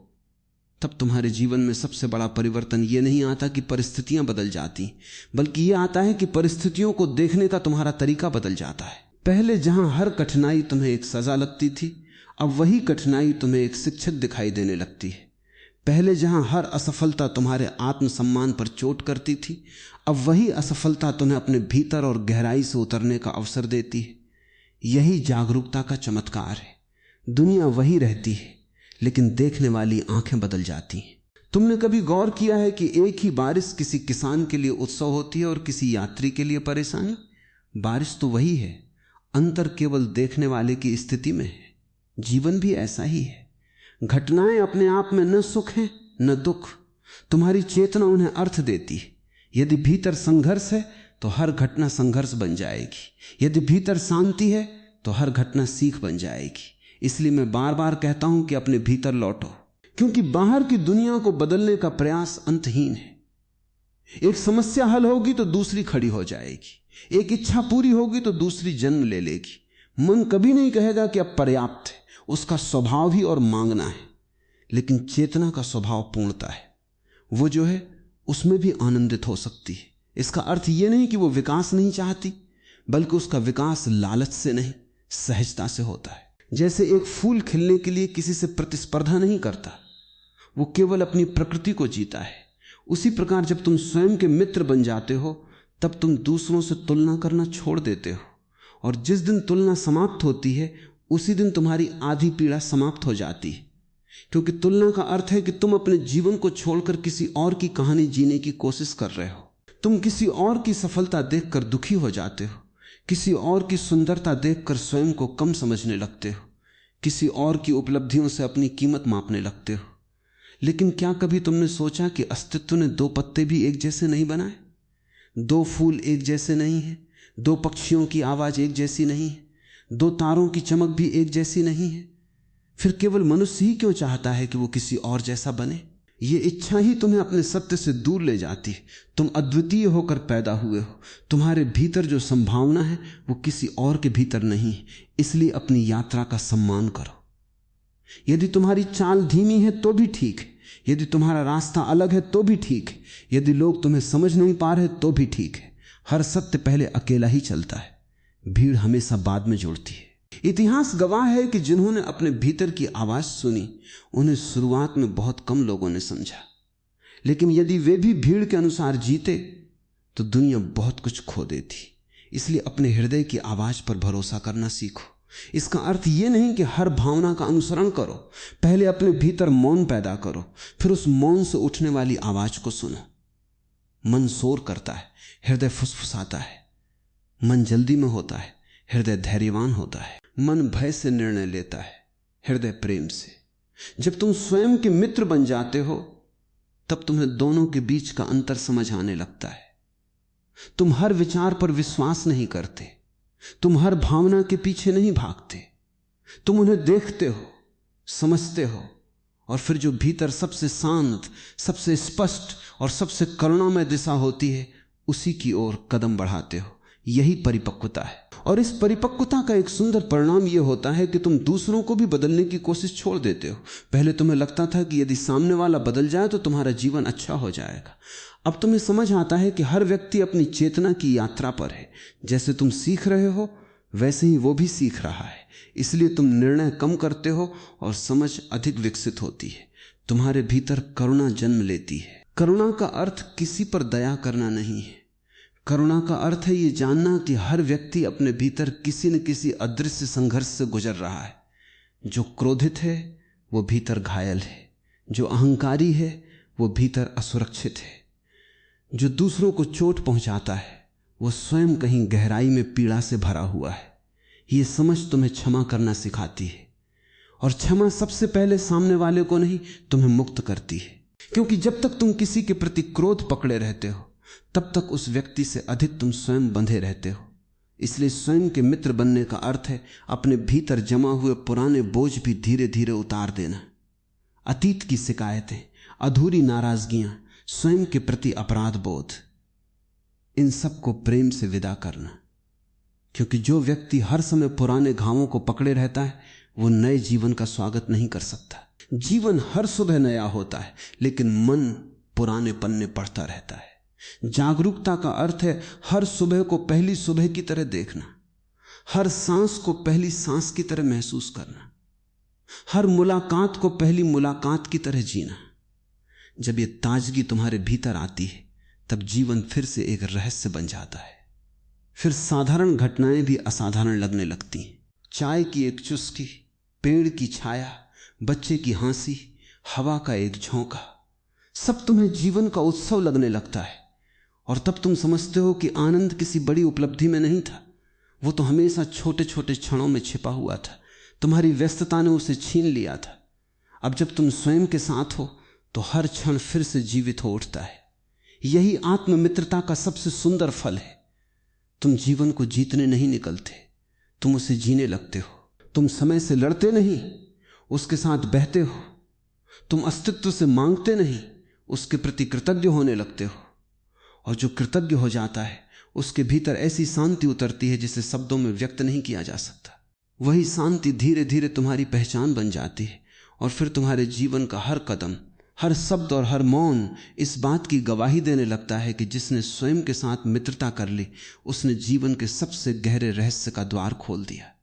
तब तुम्हारे जीवन में सबसे बड़ा परिवर्तन यह नहीं आता कि परिस्थितियां बदल जाती, बल्कि यह आता है कि परिस्थितियों को देखने का तुम्हारा तरीका बदल जाता है। पहले जहां हर कठिनाई तुम्हें एक सजा लगती थी, अब वही कठिनाई तुम्हें एक शिक्षक दिखाई देने लगती है। पहले जहां हर असफलता तुम्हारे आत्मसम्मान पर चोट करती थी, अब वही असफलता तुम्हें अपने भीतर और गहराई से उतरने का अवसर देती है। यही जागरूकता का चमत्कार है। दुनिया वही रहती है, लेकिन देखने वाली आंखें बदल जाती हैं। तुमने कभी गौर किया है कि एक ही बारिश किसी किसान के लिए उत्सव होती है और किसी यात्री के लिए परेशानी? बारिश तो वही है, अंतर केवल देखने वाले की स्थिति में है। जीवन भी ऐसा ही है। घटनाएं अपने आप में न सुख है न दुख, तुम्हारी चेतना उन्हें अर्थ देती है। यदि भीतर संघर्ष है तो हर घटना संघर्ष बन जाएगी, यदि भीतर शांति है तो हर घटना सीख बन जाएगी। इसलिए मैं बार बार कहता हूं कि अपने भीतर लौटो, क्योंकि बाहर की दुनिया को बदलने का प्रयास अंतहीन है। एक समस्या हल होगी तो दूसरी खड़ी हो जाएगी, एक इच्छा पूरी होगी तो दूसरी जन्म ले लेगी। मन कभी नहीं कहेगा कि अब पर्याप्त है, उसका स्वभाव ही और मांगना है। लेकिन चेतना का स्वभाव पूर्णता है, वो जो है उसमें भी आनंदित हो सकती है। इसका अर्थ यह नहीं कि वो विकास नहीं चाहती, बल्कि उसका विकास लालच से नहीं, सहजता से होता है। जैसे एक फूल खिलने के लिए किसी से प्रतिस्पर्धा नहीं करता, वो केवल अपनी प्रकृति को जीता है। उसी प्रकार जब तुम स्वयं के मित्र बन जाते हो, तब तुम दूसरों से तुलना करना छोड़ देते हो। और जिस दिन तुलना समाप्त होती है, उसी दिन तुम्हारी आधी पीड़ा समाप्त हो जाती है। क्योंकि तुलना का अर्थ है कि तुम अपने जीवन को छोड़कर किसी और की कहानी जीने की कोशिश कर रहे हो। तुम किसी और की सफलता देखकर दुखी हो जाते हो, किसी और की सुंदरता देखकर स्वयं को कम समझने लगते हो, किसी और की उपलब्धियों से अपनी कीमत मापने लगते हो। लेकिन क्या कभी तुमने सोचा कि अस्तित्व ने दो पत्ते भी एक जैसे नहीं बनाए? दो फूल एक जैसे नहीं है, दो पक्षियों की आवाज एक जैसी नहीं है, दो तारों की चमक भी एक जैसी नहीं है। फिर केवल मनुष्य ही क्यों चाहता है कि वो किसी और जैसा बने? ये इच्छा ही तुम्हें अपने सत्य से दूर ले जाती है। तुम अद्वितीय होकर पैदा हुए हो, तुम्हारे भीतर जो संभावना है वो किसी और के भीतर नहीं है। इसलिए अपनी यात्रा का सम्मान करो। यदि तुम्हारी चाल धीमी है तो भी ठीक है, यदि तुम्हारा रास्ता अलग है तो भी ठीक है, यदि लोग तुम्हें समझ नहीं पा रहे तो भी ठीक है। हर सत्य पहले अकेला ही चलता है, भीड़ हमेशा बाद में जुड़ती है। इतिहास गवाह है कि जिन्होंने अपने भीतर की आवाज सुनी, उन्हें शुरुआत में बहुत कम लोगों ने समझा, लेकिन यदि वे भी भीड़ के अनुसार जीते तो दुनिया बहुत कुछ खो देती। इसलिए अपने हृदय की आवाज पर भरोसा करना सीखो। इसका अर्थ यह नहीं कि हर भावना का अनुसरण करो, पहले अपने भीतर मौन पैदा करो, फिर उस मौन से उठने वाली आवाज को सुनो। मन शोर करता है, हृदय फुसफुसाता है। मन जल्दी में होता है, हृदय धैर्यवान होता है। मन भय से निर्णय लेता है, हृदय प्रेम से। जब तुम स्वयं के मित्र बन जाते हो, तब तुम्हें दोनों के बीच का अंतर समझ आने लगता है। तुम हर विचार पर विश्वास नहीं करते, तुम हर भावना के पीछे नहीं भागते। तुम उन्हें देखते हो, समझते हो और फिर जो भीतर सबसे शांत, सबसे स्पष्ट और सबसे करुणामय दिशा होती है, उसी की ओर कदम बढ़ाते हो। यही परिपक्वता है। और इस परिपक्वता का एक सुंदर परिणाम यह होता है कि तुम दूसरों को भी बदलने की कोशिश छोड़ देते हो। पहले तुम्हें लगता था कि यदि सामने वाला बदल जाए तो तुम्हारा जीवन अच्छा हो जाएगा। अब तुम्हें समझ आता है कि हर व्यक्ति अपनी चेतना की यात्रा पर है। जैसे तुम सीख रहे हो वैसे ही वो भी सीख रहा है। इसलिए तुम निर्णय कम करते हो और समझ अधिक विकसित होती है। तुम्हारे भीतर करुणा जन्म लेती है। करुणा का अर्थ किसी पर दया करना नहीं है। करुणा का अर्थ है ये जानना कि हर व्यक्ति अपने भीतर किसी न किसी अदृश्य संघर्ष से गुजर रहा है। जो क्रोधित है वो भीतर घायल है, जो अहंकारी है वो भीतर असुरक्षित है, जो दूसरों को चोट पहुंचाता है वो स्वयं कहीं गहराई में पीड़ा से भरा हुआ है। ये समझ तुम्हें क्षमा करना सिखाती है। और क्षमा सबसे पहले सामने वाले को नहीं, तुम्हें मुक्त करती है। क्योंकि जब तक तुम किसी के प्रति क्रोध पकड़े रहते हो तब तक उस व्यक्ति से अधिक तुम स्वयं बंधे रहते हो। इसलिए स्वयं के मित्र बनने का अर्थ है अपने भीतर जमा हुए पुराने बोझ भी धीरे धीरे उतार देना। अतीत की शिकायतें, अधूरी नाराजगियां, स्वयं के प्रति अपराध बोध, इन सब को प्रेम से विदा करना। क्योंकि जो व्यक्ति हर समय पुराने घावों को पकड़े रहता है वो नए जीवन का स्वागत नहीं कर सकता। जीवन हर सुबह नया होता है, लेकिन मन पुराने पन्ने पढ़ता रहता है। जागरूकता का अर्थ है हर सुबह को पहली सुबह की तरह देखना, हर सांस को पहली सांस की तरह महसूस करना, हर मुलाकात को पहली मुलाकात की तरह जीना। जब ये ताजगी तुम्हारे भीतर आती है तब जीवन फिर से एक रहस्य बन जाता है। फिर साधारण घटनाएं भी असाधारण लगने लगती हैं। चाय की एक चुस्की, पेड़ की छाया, बच्चे की हंसी, हवा का एक झोंका, सब तुम्हें जीवन का उत्सव लगने लगता है। और तब तुम समझते हो कि आनंद किसी बड़ी उपलब्धि में नहीं था, वो तो हमेशा छोटे छोटे क्षणों में छिपा हुआ था। तुम्हारी व्यस्तता ने उसे छीन लिया था। अब जब तुम स्वयं के साथ हो तो हर क्षण फिर से जीवित हो उठता है। यही आत्ममित्रता का सबसे सुंदर फल है। तुम जीवन को जीतने नहीं निकलते, तुम उसे जीने लगते हो। तुम समय से लड़ते नहीं, उसके साथ बहते हो। तुम अस्तित्व से मांगते नहीं, उसके प्रति कृतज्ञ होने लगते हो। और जो कृतज्ञ हो जाता है उसके भीतर ऐसी शांति उतरती है जिसे शब्दों में व्यक्त नहीं किया जा सकता। वही शांति धीरे धीरे तुम्हारी पहचान बन जाती है। और फिर तुम्हारे जीवन का हर कदम, हर शब्द और हर मौन इस बात की गवाही देने लगता है कि जिसने स्वयं के साथ मित्रता कर ली उसने जीवन के सबसे गहरे रहस्य का द्वार खोल दिया।